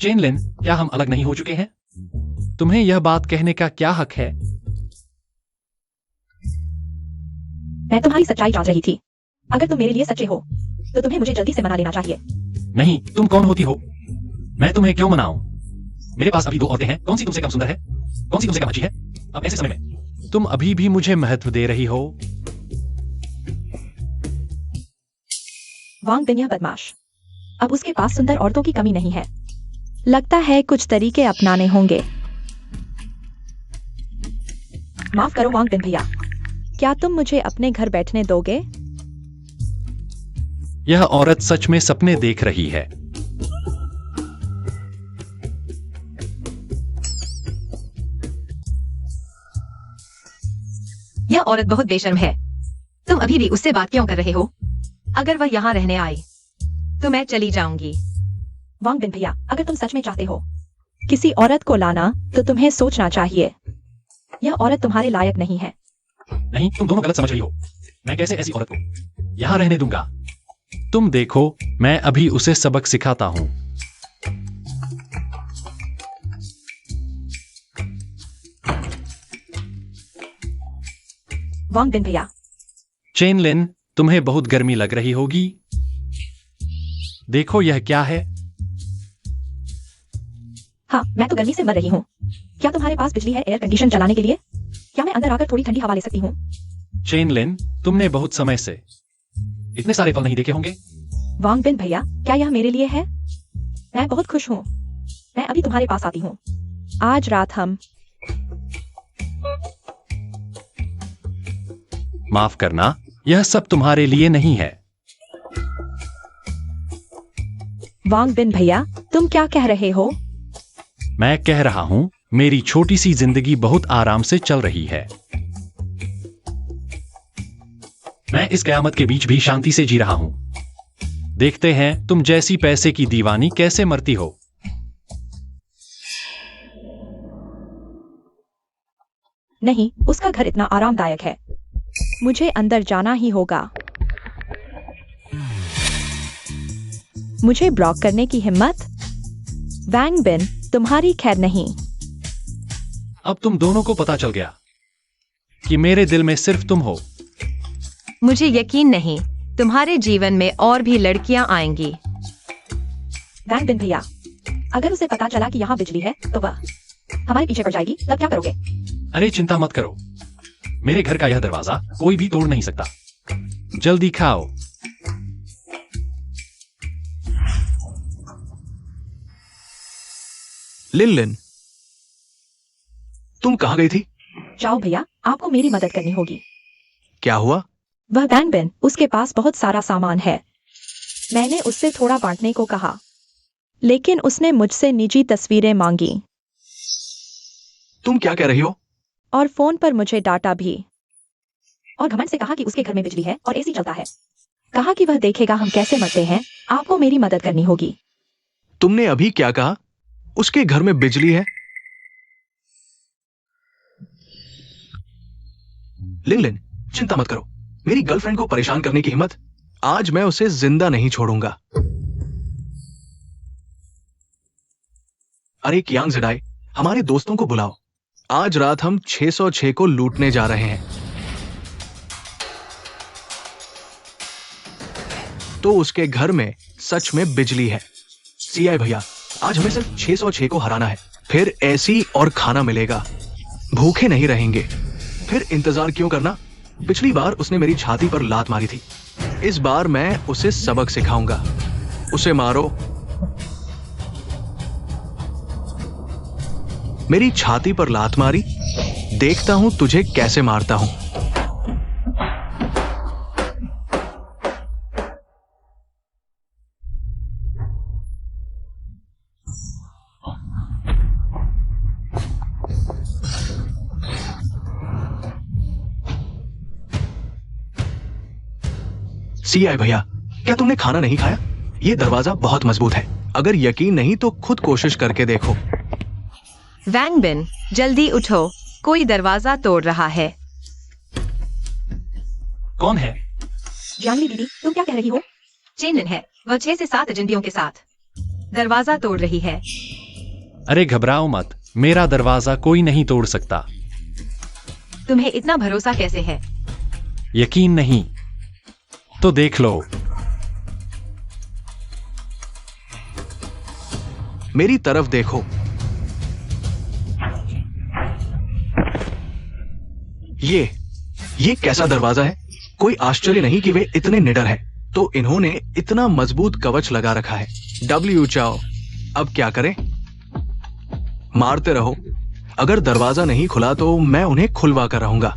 जेन लिन, क्या हम अलग नहीं हो चुके हैं? तुम्हें यह बात कहने का क्या हक है? मैं तुम्हारी सच्चाई जांच रही थी। अगर तुम मेरे लिए सच्चे हो तो तुम्हें मुझे जल्दी से मना लेना चाहिए। नहीं, तुम कौन होती हो? मैं तुम्हें क्यों मनाऊं? मेरे पास अभी 2 औरतें हैं। कौन सी तुमसे कम सुंदर है? कौन सी तुमसे कम अच्छी है? अब ऐसे समय में तुम अभी भी मुझे महत्व दे रही हो? वांग बिन, यह बदमाश। अब उसके पास सुंदर औरतों की कमी नहीं है। लगता है कुछ तरीके अपनाने होंगे। माफ करो वांग बिन भैया, क्या तुम मुझे अपने घर बैठने दोगे? यह औरत सच में सपने देख रही है। यह औरत बहुत बेशर्म है। तुम अभी भी उससे बात क्यों कर रहे हो? अगर वह यहाँ रहने आए तो मैं चली जाऊंगी। वांग बिन भैया, अगर तुम सच में चाहते हो किसी औरत को लाना तो तुम्हें सोचना चाहिए। यह औरत तुम्हारे लायक नहीं है। नहीं, तुम दोनों गलत समझ रही हो। मैं कैसे ऐसी औरत को यहां रहने दूंगा? तुम देखो, मैं अभी उसे सबक सिखाता हूं। वांग बिन भैया, चेन लिन, तुम्हें बहुत गर्मी लग रही होगी। देखो यह क्या है? हाँ, मैं तो गर्मी से मर रही हूँ। क्या तुम्हारे पास बिजली है एयर कंडीशन चलाने के लिए? क्या मैं अंदर आकर थोड़ी ठंडी हवा ले सकती हूँ? चेन लिन, तुमने बहुत समय से इतने सारे फल नहीं देखे होंगे। वांग बिन भैया, क्या यह मेरे लिए है? मैं बहुत खुश हूँ। मैं अभी तुम्हारे पास आती हूँ। आज रात हम माफ करना, यह सब तुम्हारे लिए नहीं है। वांग बिन भैया, तुम क्या कह रहे हो? मैं कह रहा हूं, मेरी छोटी सी जिंदगी बहुत आराम से चल रही है। मैं इस कयामत के बीच भी शांति से जी रहा हूं। देखते हैं तुम जैसी पैसे की दीवानी कैसे मरती हो। नहीं, उसका घर इतना आरामदायक है। मुझे अंदर जाना ही होगा। मुझे ब्लॉक करने की हिम्मत? वांग बिन, तुम्हारी खैर नहीं। अब तुम दोनों को पता चल गया कि मेरे दिल में सिर्फ तुम हो। मुझे यकीन नहीं, तुम्हारे जीवन में और भी लड़कियां आएंगी। वांग बिन भैया, अगर उसे पता चला कि यहाँ बिजली है तो वह हमारे पीछे पड़ जाएगी, तब क्या करोगे? अरे चिंता मत करो, मेरे घर का यह दरवाजा कोई भी तोड़ नहीं सकता। जल्दी खाओ। लिन लिन, तुम कहां गई थी? जाओ भैया, आपको मेरी मदद करनी होगी। क्या हुआ? वह वांग बिन, उसके पास बहुत सारा सामान है। मैंने उससे थोड़ा बांटने को कहा, लेकिन उसने मुझसे निजी तस्वीरें मांगी तुम क्या कह रही हो? और फोन पर मुझे डांटा भी। और घमंड से कहा कि उसके घर में बिजली है और एसी चलता है। कहा कि वह देखेगा हम कैसे मरते हैं। आपको मेरी मदद करनी होगी। तुमने अभी क्या कहा? उसके घर में बिजली है? लिन लिन, चिंता मत करो। मेरी गर्लफ्रेंड को परेशान करने की हिम्मत? आज मैं उसे जिंदा नहीं छोड़ूंगा। अरे कियांग ज़ेडाई, हमारे दोस्तों को बुलाओ। आज रात हम 606 को लूटने जा रहे हैं। तो उसके घर में सच में बिजली है। सीआई भैया, आज हमें सिर्फ 606 को हराना है, फिर ऐसी और खाना मिलेगा। भूखे नहीं रहेंगे। फिर इंतजार क्यों करना? पिछली बार उसने मेरी छाती पर लात मारी थी। इस बार मैं उसे सबक सिखाऊंगा। उसे मारो। मेरी छाती पर लात मारी, देखता हूं तुझे कैसे मारता हूं। सीआई भैया, क्या तुमने खाना नहीं खाया? यह दरवाजा बहुत मजबूत है। अगर यकीन नहीं तो खुद कोशिश करके देखो। वांग बिन, जल्दी उठो, कोई दरवाजा तोड़ रहा है। कौन है? जानवी दीदी, तुम क्या कह रही हो? चेन लिन है, वह 6 से 7 एजेंटियों के साथ दरवाजा तोड़ रही है। अरे घबराओ मत, मेरा दरवाजा कोई नहीं तोड़ सकता। तुम्हें इतना भरोसा कैसे है? यकीन नहीं तो देख लो। मेरी तरफ देखो। ये कैसा दरवाजा है? कोई आश्चर्य नहीं कि वे इतने निडर हैं। तो इन्होंने इतना मजबूत कवच लगा रखा है। डब्ल्यू चाओ, अब क्या करें? मारते रहो। अगर दरवाजा नहीं खुला तो मैं उन्हें खुलवा कर रहूंगा।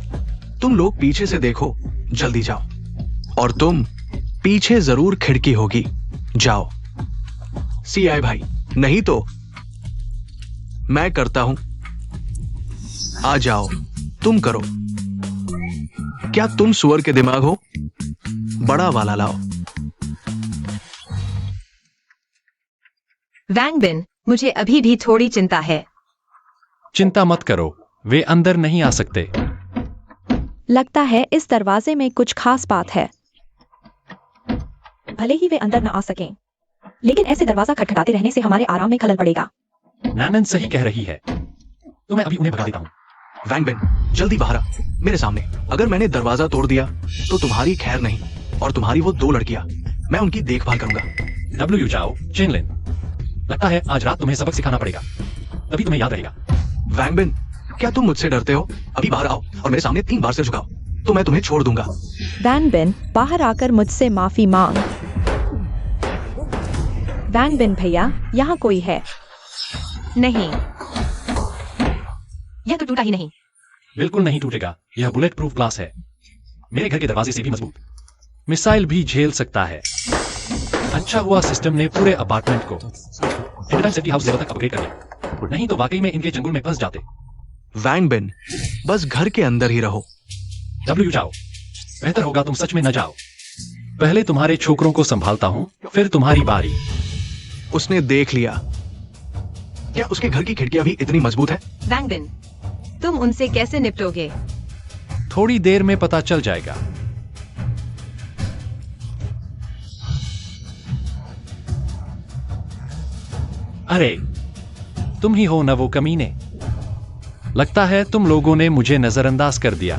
तुम लोग पीछे से देखो, जल्दी जाओ। और तुम पीछे जरूर खिड़की होगी, जाओ। सीआई भाई, नहीं तो मैं करता हूं। आ जाओ, तुम करो। क्या तुम सुअर के दिमाग हो? बड़ा वाला लाओ। वैंग बिन, मुझे अभी भी थोड़ी चिंता है। चिंता मत करो, वे अंदर नहीं आ सकते। लगता है इस दरवाजे में कुछ खास बात है। भले ही वे अंदर न आ सकें, लेकिन ऐसे दरवाजा खटखटाते रहने से हमारे आराम में खलल पड़ेगा। नैनन सही कह रही है, तो मैं अभी उन्हें भगा देता हूँ। वैंग बिन, जल्दी बाहर आ, मेरे सामने। अगर मैंने दरवाजा तोड़ दिया तो तुम्हारी खैर नहीं, और तुम्हारी वो 2 लड़कियां, मैं उनकी देखभाल करूंगा। डब्ल्यू चाओ, चेनलिन, लगता है आज रात तुम्हें सबक सिखाना पड़ेगा, तभी तुम्हें याद रहेगा। वैंग बिन, क्या तुम मुझसे डरते हो? अभी बाहर आओ और मेरे सामने 3 बार सिर झुकाओ, तो मैं तुम्हें छोड़ दूंगा। वैंग बिन, बाहर आकर मुझसे माफी मांग। वैंग बिन भैया, यहाँ कोई है? नहीं, यह तो टूटा ही नहीं। बिल्कुल नहीं टूटेगा, यह बुलेट प्रूफ ग्लास है, मेरे घर के दरवाजे से भी मजबूत, मिसाइल भी झेल सकता है। अच्छा हुआ सिस्टम ने पूरे अपार्टमेंट को इंटरनल सिटी हाउस लेवल तक अपग्रेड कर दिया, नहीं तो वाकई में इनके जंगल में फंस जाते। वैंग बिन, बस घर के अंदर ही रहो। डब्ल्यू जाओ, बेहतर होगा तुम सच में न जाओ। पहले तुम्हारे छोकरों को संभालता हूँ, फिर तुम्हारी बारी। उसने देख लिया। क्या उसके घर की खिड़कियां भी इतनी मजबूत है? वैंग बिन, तुम उनसे कैसे निपटोगे? थोड़ी देर में पता चल जाएगा। अरे, तुम ही हो न वो कमीने। लगता है तुम लोगों ने मुझे नजरअंदाज कर दिया।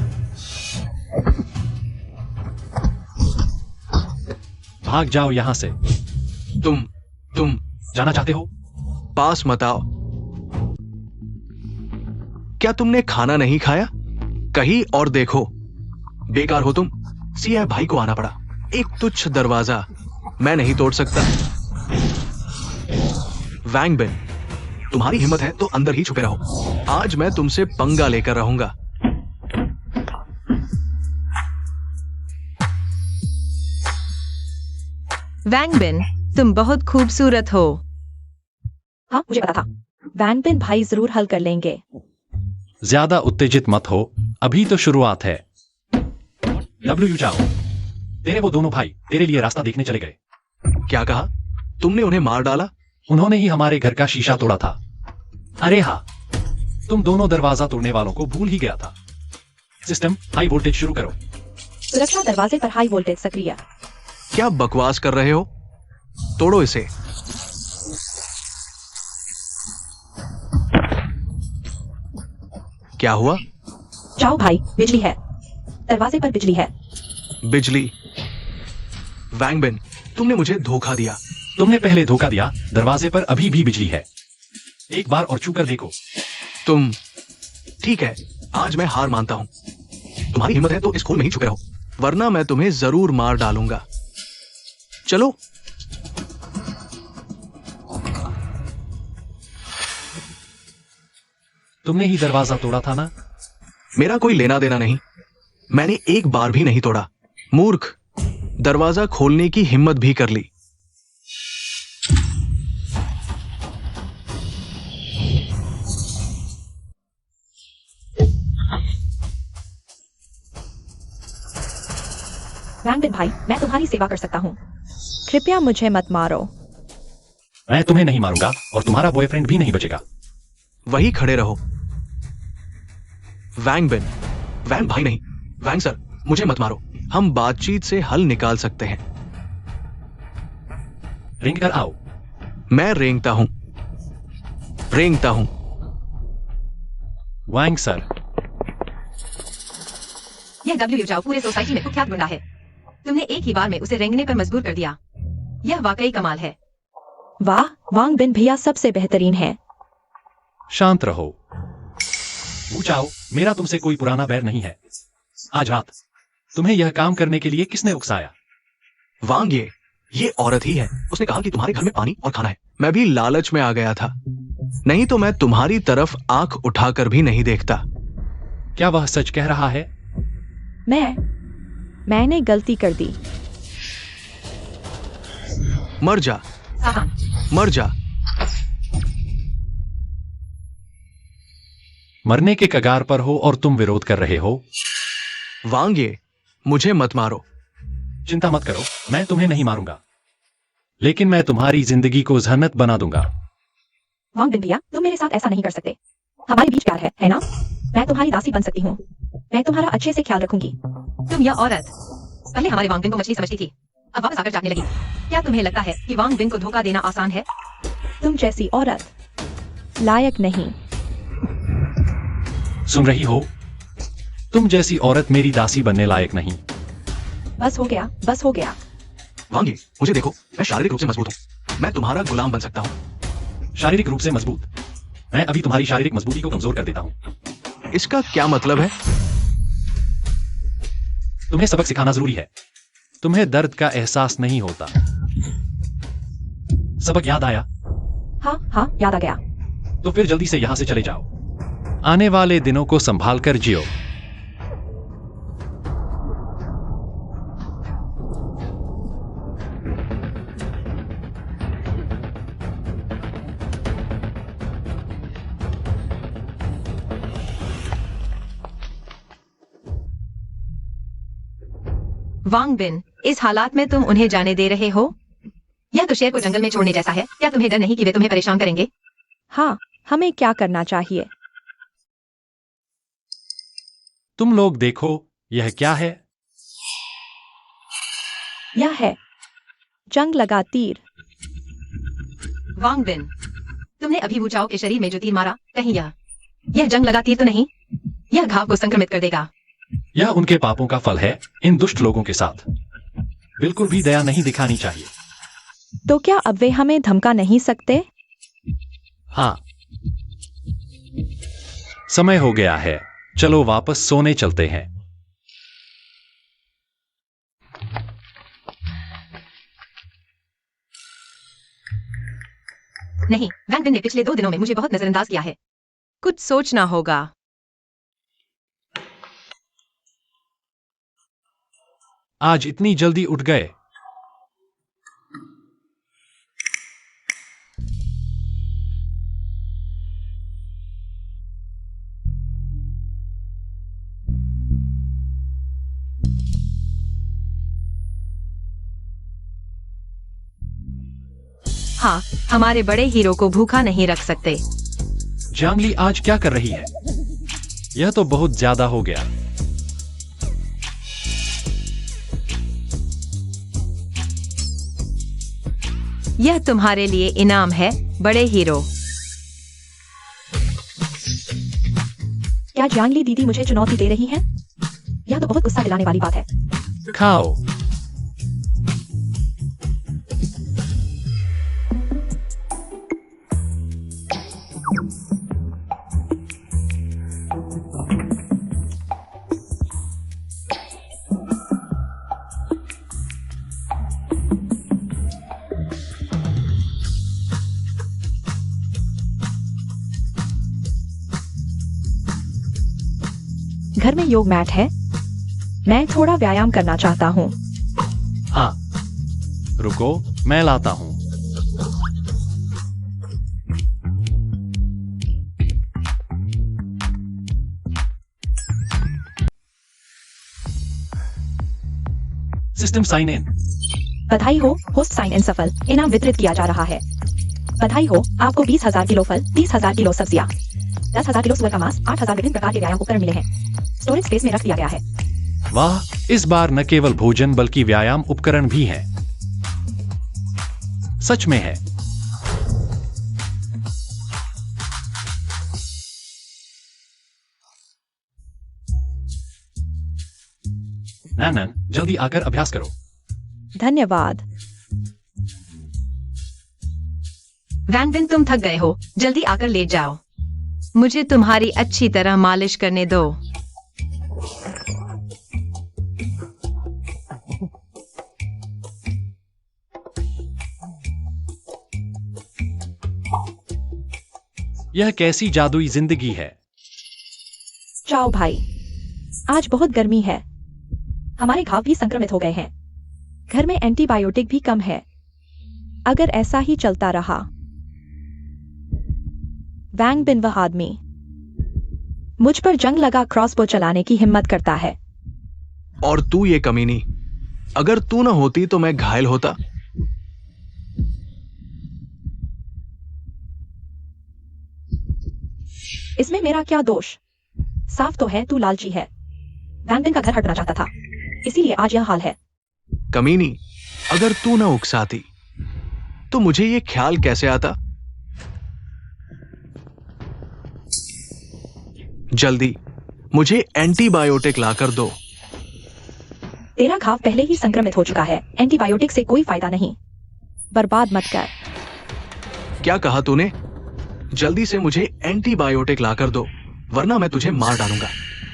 भाग जाओ यहां से। तुम जाना चाहते हो? पास मत आओ। क्या तुमने खाना नहीं खाया? कहीं और देखो, बेकार हो तुम। सीआई भाई को आना पड़ा। एक तुच्छ दरवाजा मैं नहीं तोड़ सकता। वैंग बिन, तुम्हारी हिम्मत है तो अंदर ही छुपे रहो। आज मैं तुमसे पंगा लेकर रहूंगा। वैंग बिन, तुम बहुत खूबसूरत हो। हाँ, मुझे पता था। वैंग बिन भाई जरूर हल कर लेंगे। ज्यादा उत्तेजित मत हो, अभी तो शुरुआत है। डब्ल्यू जाओ, तेरे वो दोनों भाई तेरे लिए रास्ता देखने चले गए। क्या कहा? तुमने उन्हें मार डाला? उन्होंने ही हमारे घर का शीशा तोड़ा था। अरे हाँ, तुम दोनों दरवाजा तोड़ने वालों को भूल ही गया था। सिस्टम हाई वोल्टेज शुरू करो। सुरक्षा दरवाजे पर हाई वोल्टेज सक्रिय। क्या बकवास कर रहे हो? तोड़ो इसे। क्या हुआ? जाओ भाई, बिजली है। दरवाजे पर बिजली है। बिजली? वैंग बिन, तुमने मुझे धोखा दिया। तुमने पहले धोखा दिया, दरवाजे पर अभी भी बिजली है। एक बार और छू कर देखो। तुम ठीक है, आज मैं हार मानता हूं। तुम्हारी हिम्मत है तो इस खोल में ही छुपे रहो, वरना मैं तुम्हें जरूर मार डालूंगा। चलो। तुमने ही दरवाजा तोड़ा था ना? मेरा कोई लेना देना नहीं, मैंने एक बार भी नहीं तोड़ा। मूर्ख, दरवाजा खोलने की हिम्मत भी कर ली। वैंग बिन भाई, मैं तुम्हारी सेवा कर सकता हूँ। कृपया मुझे मत मारो। मैं तुम्हें नहीं मारूंगा और तुम्हारा बॉयफ्रेंड भी नहीं बचेगा। वही खड़े रहो। वैंग बिन, वैंग भाई नहीं, वैंग सर, मुझे मत मारो। हम बातचीत से हल निकाल सकते हैं। रेंग कर आओ। मैं रेंगता हूं, रेंगता हूं। वैंग सर, यह डब्ल्यू जाओ पूरे सोसाइटी में कुख्यात गुंडा है। तुमने एक ही बार में उसे रेंगने पर मजबूर कर दिया। यह वाकई कमाल है। वाह, वांग बिन भैया सबसे बेहतरीन है। शांत रहो। पूछाओ, मेरा तुमसे कोई पुराना बैर नहीं है। आज रात तुम्हें यह काम करने के लिए किसने उकसाया? वांग, ये औरत ही है। उसने कहा कि तुम्हारे घर में पानी और खाना है। मैं भी लालच में आ गया था। नहीं तो मैं तुम्हारी तरफ आंख उठाकर भी नहीं देखता। क्या वह सच कह रहा है? मैंने गलती कर दी। मर जा, सावधान। मर जा। मरने के कगार पर हो और तुम विरोध कर रहे हो? वांगे, मुझे मत मारो। चिंता मत करो, मैं तुम्हें नहीं मारूंगा, लेकिन मैं तुम्हारी जिंदगी को जहन्नत बना दूंगा। वांग बिन भैया, तुम मेरे साथ ऐसा नहीं कर सकते। हमारे बीच प्यार है ना? मैं तुम्हारी दासी बन सकती हूँ। मैं तुम्हारा अच्छे से ख्याल रखूंगी। तुम यह औरत पहले हमारे वांग बिन को मछली समझती थी, अब वापस आकर जाने लगी। क्या तुम्हें लगता है कि वांग बिन को धोखा देना आसान है? तुम जैसी औरत लायक नहीं। सुन रही हो? तुम जैसी औरत मेरी दासी बनने लायक नहीं। बस हो गया, बस हो गया। वांगे, मुझे देखो, मैं शारीरिक रूप से मजबूत हूँ। मैं तुम्हारा गुलाम बन सकता हूँ। शारीरिक रूप से मजबूत? मैं अभी तुम्हारी शारीरिक मजबूती को कमजोर कर देता हूं। इसका क्या मतलब है? तुम्हें सबक सिखाना जरूरी है। तुम्हें दर्द का एहसास नहीं होता। सबक याद आया? हाँ, याद आ गया। तो फिर जल्दी से यहां से चले जाओ। आने वाले दिनों को संभाल कर जियो। वांग बिन, इस हालात में तुम उन्हें जाने दे रहे हो? यह तो शेर को जंगल में छोड़ने जैसा है। क्या तुम्हें डर नहीं कि वे तुम्हें परेशान करेंगे? हाँ, हमें क्या करना चाहिए? तुम लोग देखो, यह क्या है? यह है जंग लगा तीर। वांग बिन, तुमने अभी वू चाओ के शरीर में जो तीर मारा, कहीं यह जंग लगा तीर तो नहीं? यह घाव को संक्रमित कर देगा। यह उनके पापों का फल है। इन दुष्ट लोगों के साथ बिल्कुल भी दया नहीं दिखानी चाहिए। तो क्या अब वे हमें धमका नहीं सकते? हाँ, समय हो गया है। चलो वापस सोने चलते हैं। नहीं, वांग बिन ने पिछले 2 दिनों में मुझे बहुत नजरअंदाज किया है। कुछ सोचना होगा। आज इतनी जल्दी उठ गए? हाँ, हमारे बड़े हीरो को भूखा नहीं रख सकते। जांगली आज क्या कर रही है? यह तो बहुत ज्यादा हो गया। यह तुम्हारे लिए इनाम है, बड़े हीरो। क्या जांगली दीदी मुझे चुनौती दे रही है? यह तो बहुत गुस्सा दिलाने वाली बात है। खाओ। घर में योग मैट है। मैं थोड़ा व्यायाम करना चाहता हूँ। हाँ, रुको, मैं लाता हूं। System sign in. बधाई हो, होस्ट साइन इन सफल। इनाम वितरित किया जा रहा है। बधाई हो, आपको 20,000 किलो फल, 30,000 किलो सब्जियां, 10,000 किलो सुअर का मांस, 8,000 विभिन्न प्रकार के व्यायाम उपकरण मिले हैं। स्टोरेज स्पेस में रख दिया गया है। वाह, इस बार न केवल भोजन बल्कि व्यायाम उपकरण भी हैं। सच में है। नैनन, जल्दी आकर अभ्यास करो। धन्यवाद। वांग बिन, तुम थक गए हो, जल्दी आकर लेट जाओ। मुझे तुम्हारी अच्छी तरह मालिश करने दो। यह कैसी जादुई जिंदगी है। चाओ भाई, आज बहुत गर्मी है। हमारे घाव भी संक्रमित हो गए हैं। घर में एंटीबायोटिक भी कम है। अगर ऐसा ही चलता रहा, वैंग बिन वह आदमी मुझ पर जंग लगा क्रॉसबो चलाने की हिम्मत करता है। और तू ये कमीनी, अगर तू ना होती तो मैं घायल होता। इसमें मेरा क्या दोष? साफ तो है तू लालची है। वैंग बिन का घर हटना चाहता था, इसीलिए आज यह हाल है। कमीनी, अगर तू ना उकसाती तो मुझे ये ख्याल कैसे आता? जल्दी मुझे एंटीबायोटिक लाकर दो। तेरा घाव पहले ही संक्रमित हो चुका है। एंटीबायोटिक से कोई फायदा नहीं। बर्बाद मत कर। क्या कहा तूने? जल्दी से मुझे एंटीबायोटिक लाकर दो, वरना मैं तुझे मार डालूंगा।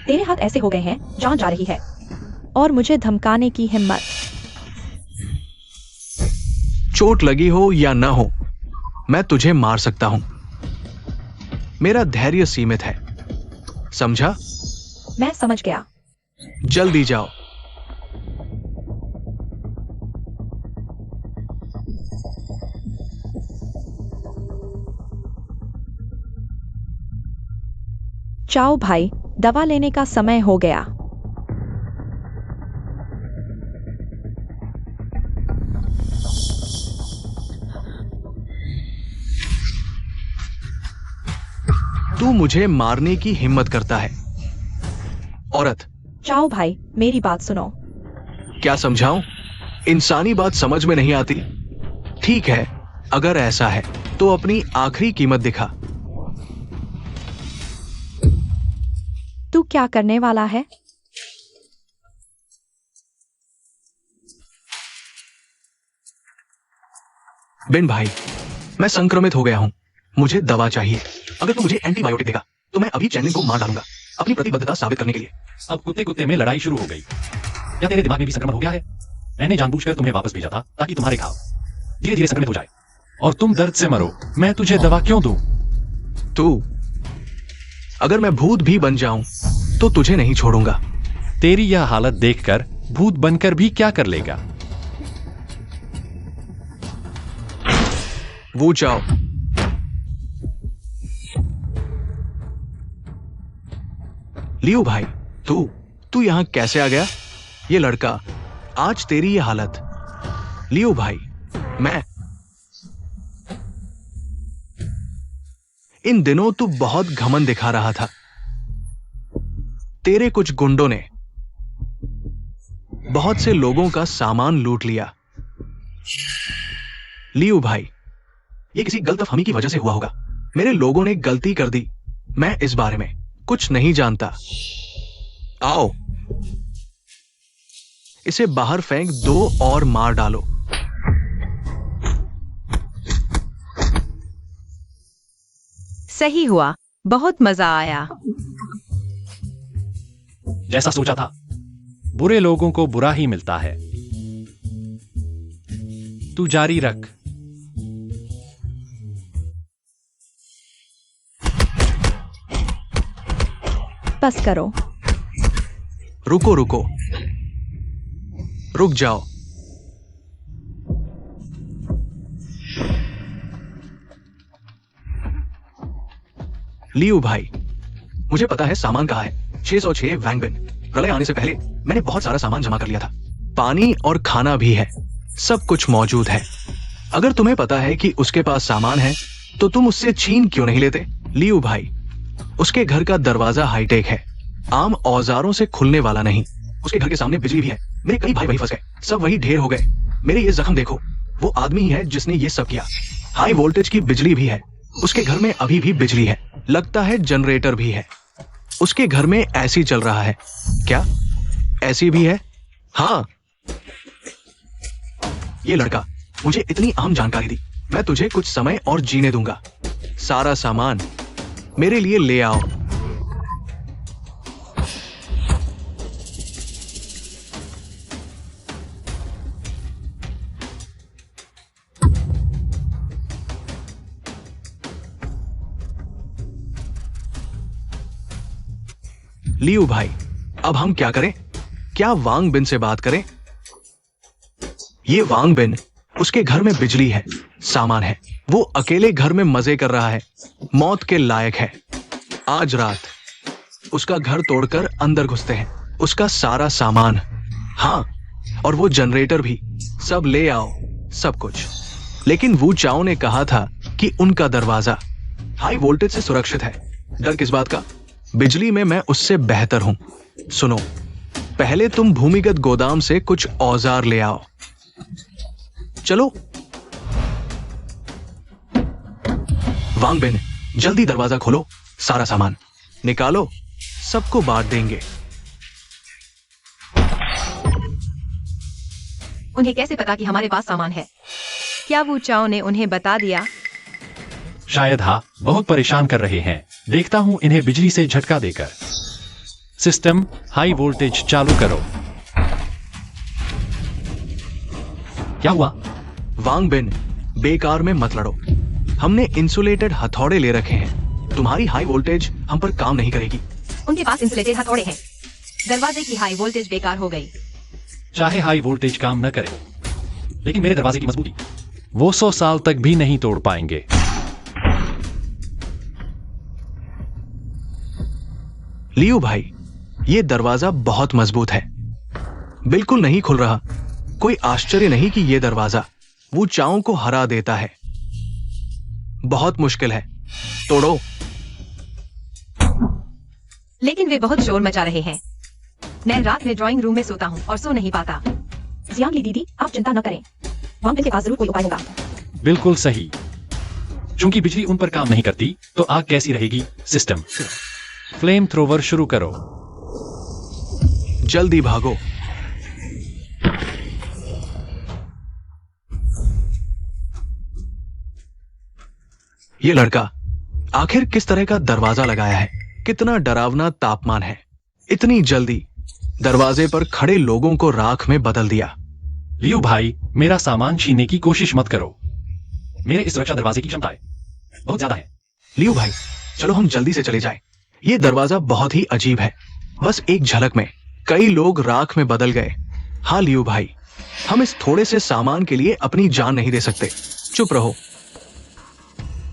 तेरे हाथ ऐसे हो गए हैं, जान जा रही है। और मुझे धमकाने की हिम्मत। चोट लगी हो या ना हो, मैं तुझे मार सकता हूं। मेरा धैर्य सीमित है, समझा? मैं समझ गया। जल्दी जाओ। चाओ भाई, दवा लेने का समय हो गया। तू मुझे मारने की हिम्मत करता है, औरत। चाओ भाई, मेरी बात सुनो। क्या समझाऊं? इंसानी बात समझ में नहीं आती। ठीक है, अगर ऐसा है तो अपनी आखिरी कीमत दिखा। तू क्या करने वाला है? बिन भाई, मैं संक्रमित हो गया हूं। मुझे दवा चाहिए। अगर तू मुझे एंटीबायोटिक देगा तो मैं अभी चैनलिंग को मार डालूंगा, अपनी प्रतिबद्धता साबित करने के लिए। अब कुत्ते कुत्ते में लड़ाई शुरू हो गई। क्या तेरे दिमाग में भी संक्रमण हो गया है? मैंने जानबूझकर तुम्हें वापस भेजा था ताकि तुम्हारे घाव धीरे धीरे संक्रमित हो जाए और तुम दर्द से मरो। मैं तुझे दवा क्यों दूं? तू, अगर मैं भूत भी बन जाऊं तो तुझे नहीं छोड़ूंगा। तेरी यह हालत देखकर भूत बनकर भी क्या कर लेगा? वो जाओ। लियो भाई, तू यहां कैसे आ गया? ये लड़का, आज तेरी ये हालत। लियो भाई, मैं इन दिनों तू बहुत घमंड दिखा रहा था। तेरे कुछ गुंडों ने बहुत से लोगों का सामान लूट लिया। लियो भाई, ये किसी गलतफहमी की वजह से हुआ होगा। मेरे लोगों ने गलती कर दी। मैं इस बारे में कुछ नहीं जानता। आओ, इसे बाहर फेंक दो और मार डालो। सही हुआ, बहुत मजा आया। जैसा सोचा था, बुरे लोगों को बुरा ही मिलता है। तू जारी रख। बस करो। रुको रुको, रुक जाओ। लियो भाई, मुझे पता है सामान कहाँ है। 606 वैंग बिन। प्रलय आने से पहले मैंने बहुत सारा सामान जमा कर लिया था। पानी और खाना भी है, सब कुछ मौजूद है। अगर तुम्हें पता है कि उसके पास सामान है तो तुम उससे छीन क्यों नहीं लेते? लियो भाई, उसके घर का दरवाजा हाईटेक है, आम औजारों से खुलने वाला नहीं। उसके घर के सामने बिजली भी है। मेरे कई भाई वही फंस गए, सब वही ढेर हो गए। मेरे ये जख्म देखो, वो आदमी ही है जिसने ये सब किया। हाई वोल्टेज की बिजली भी है। उसके घर में अभी भी बिजली है, लगता है जनरेटर भी है। उसके घर में एसी चल रहा है। क्या एसी भी है? हाँ। ये लड़का मुझे इतनी अहम जानकारी दी। मैं तुझे कुछ समय और जीने दूंगा। सारा सामान मेरे लिए ले आओ। लियू भाई, अब हम क्या करें? क्या वांग बिन से बात करें? ये वांग बिन, उसके घर में बिजली है, सामान है, वो अकेले घर में मजे कर रहा है, मौत के लायक है। आज रात उसका घर तोड़कर अंदर घुसते हैं, उसका सारा सामान, हाँ, और वो जनरेटर भी, सब ले आओ, सब कुछ। लेकिन वू चाओ ने कहा था कि उनका दरवाजा हाई वोल्टेज से सुरक्षित है। डर किस बात का? बिजली में मैं उससे बेहतर हूं। सुनो, पहले तुम भूमिगत गोदाम से कुछ औजार ले आओ। चलो। वांग बिन, जल्दी दरवाजा खोलो, सारा सामान निकालो, सबको बांट देंगे। उन्हें कैसे पता कि हमारे पास सामान है? क्या वू चाओ ने उन्हें बता दिया? शायद हाँ, बहुत परेशान कर रहे हैं। देखता हूं इन्हें बिजली से झटका देकर। सिस्टम हाई वोल्टेज चालू करो। क्या हुआ? वांग बिन, बेकार में मत लड़ो। हमने इंसुलेटेड हथौड़े ले रखे हैं, तुम्हारी हाई वोल्टेज हम पर काम नहीं करेगी। उनके पास इंसुलेटेड हथौड़े हैं। दरवाजे की हाई वोल्टेज बेकार हो गई। चाहे हाई वोल्टेज काम न करे, लेकिन मेरे दरवाजे की मजबूती वो 100 साल तक भी नहीं तोड़ पाएंगे। लियू भाई, ये दरवाजा बहुत मजबूत है, बिल्कुल नहीं खुल रहा। कोई आश्चर्य नहीं कि ये दरवाजा वो चाओ को हरा देता है। बहुत मुश्किल है, तोड़ो। लेकिन वे बहुत शोर मचा रहे हैं। मैं रात में ड्राइंग रूम में सोता हूँ और सो नहीं पाता। जियांगली दीदी, आप चिंता न करें, वांग बिन के पास जरूर कोई उपाय होगा। बिल्कुल सही। चूंकि बिजली उन पर काम नहीं करती, तो आग कैसी रहेगी? सिस्टम फ्लेम थ्रोवर शुरू करो। जल्दी भागो। ये लड़का आखिर किस तरह का दरवाजा लगाया है? कितना डरावना तापमान है। इतनी जल्दी दरवाजे पर खड़े लोगों को राख में बदल दिया। लियू भाई, मेरा सामान छीनने की कोशिश मत करो। मेरे इस सुरक्षा दरवाजे की क्षमताएं बहुत ज्यादा है। लियू भाई, चलो हम जल्दी से चले जाएं। ये दरवाजा बहुत ही अजीब है। बस एक झलक में कई लोग राख में बदल गए। हाँ लियू भाई, हम इस थोड़े से सामान के लिए अपनी जान नहीं दे सकते। चुप रहो।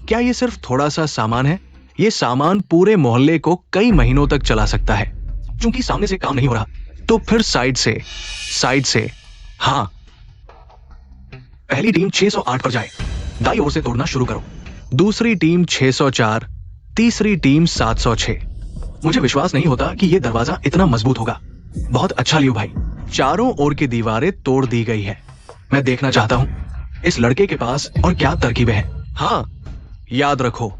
क्या ये सिर्फ थोड़ा सा सामान है? ये सामान पूरे मोहल्ले को कई महीनों तक चला सकता है। क्योंकि सामने से काम नहीं हो रहा, तो फिर साइड से। हाँ, पहली टीम 608 पर जाए, दाईं ओर से तोड़ना शुरू करो। दूसरी टीम 604, तीसरी टीम 706। मुझे विश्वास नहीं होता कि यह दरवाजा इतना मजबूत होगा। बहुत अच्छा लियू भाई, चारों ओर की दीवारें तोड़ दी गई है। मैं देखना चाहता हूं इस लड़के के पास और क्या तरकीबें हैं। हाँ, याद रखो,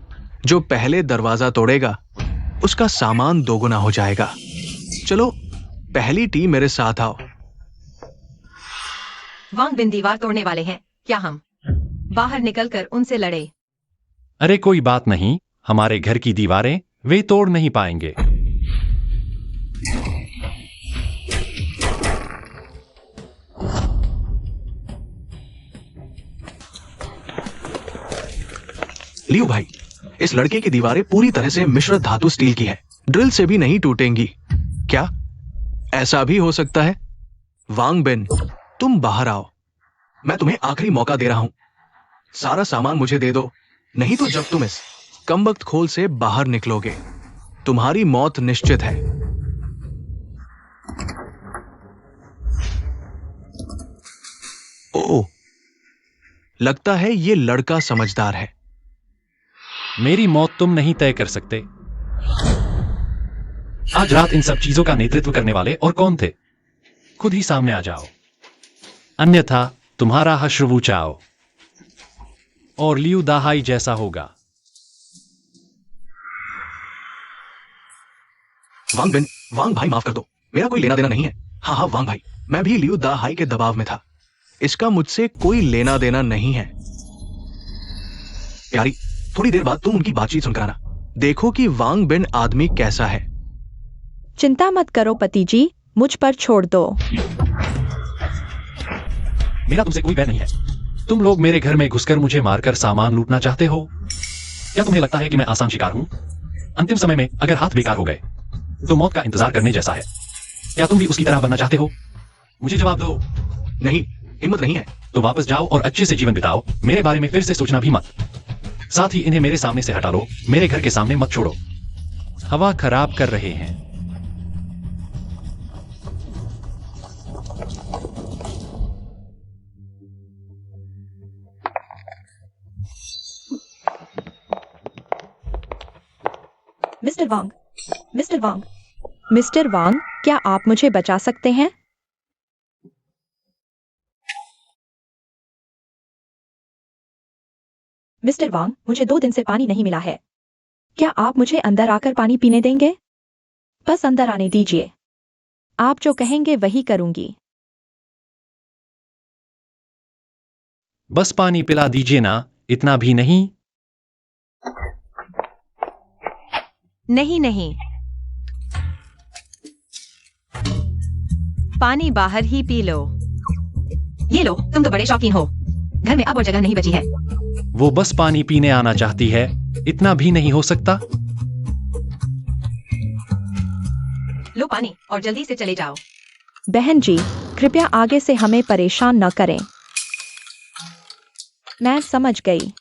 जो पहले दरवाजा तोड़ेगा उसका सामान दोगुना हो जाएगा। चलो, पहली टीम मेरे साथ आओ। वांग बिन दीवार तोड़ने वाले हैं। क्या हम बाहर निकलकर उनसे लड़े? अरे कोई बात नहीं, हमारे घर की दीवारें वे तोड़ नहीं पाएंगे। लियू भाई, इस लड़के की दीवारें पूरी तरह से मिश्र धातु स्टील की है, ड्रिल से भी नहीं टूटेंगी। क्या ऐसा भी हो सकता है? वांग बिन, तुम बाहर आओ। मैं तुम्हें आखिरी मौका दे रहा हूं। सारा सामान मुझे दे दो, नहीं तो जब तुम इस कमबख्त खोल से बाहर निकलोगे, तुम्हारी मौत निश्चित है। ओह, लगता है ये लड़का समझदार है। मेरी मौत तुम नहीं तय कर सकते। आज रात इन सब चीजों का नेतृत्व करने वाले और कौन थे? खुद ही सामने आ जाओ, अन्यथा तुम्हारा हश्र वू चाओ और लियू दाहाई जैसा होगा। वांग बिन, वांग भाई माफ कर दो, मेरा कोई लेना देना नहीं है। हाँ वांग भाई, मैं भी लियू दाहाई के दबाव में था। इसका मुझसे कोई लेना देना नहीं है। प्यारी, थोड़ी देर बाद तुम उनकी बातचीत सुनकर आना। देखो कि वांग बिन आदमी कैसा है। चिंता मत करो पति जी, मुझ पर छोड़ दो। मेरा तुमसे कोई बैर नहीं है। तुम लोग मेरे घर में घुसकर मुझे मारकर सामान लूटना चाहते हो। क्या तुम्हें लगता है कि मैं आसान शिकार हूं? अंतिम समय में अगर हाथ बेकार हो गए तो मौत का इंतजार करने जैसा है। क्या तुम भी उसकी तरह बनना चाहते हो? मुझे जवाब दो। नहीं, हिम्मत नहीं है। तो वापस जाओ और अच्छे से जीवन बिताओ। मेरे बारे में फिर से सोचना भी मत। साथ ही इन्हें मेरे सामने से हटा लो। मेरे घर के सामने मत छोड़ो। हवा खराब कर रहे हैं। मिस्टर वांग, मिस्टर वांग, मिस्टर वांग, क्या आप मुझे बचा सकते हैं? मिस्टर वांग, मुझे 2 दिन से पानी नहीं मिला है। क्या आप मुझे अंदर आकर पानी पीने देंगे? बस अंदर आने दीजिए। आप जो कहेंगे वही करूंगी। बस पानी पिला दीजिए ना, इतना भी नहीं। नहीं नहीं, पानी बाहर ही पी लो। ये लो, तुम तो बड़े शौकीन हो। घर में अब और जगह नहीं बची है। वो बस पानी पीने आना चाहती है, इतना भी नहीं हो सकता? लो पानी और जल्दी से चले जाओ। बहन जी, कृपया आगे से हमें परेशान न करें। मैं समझ गई।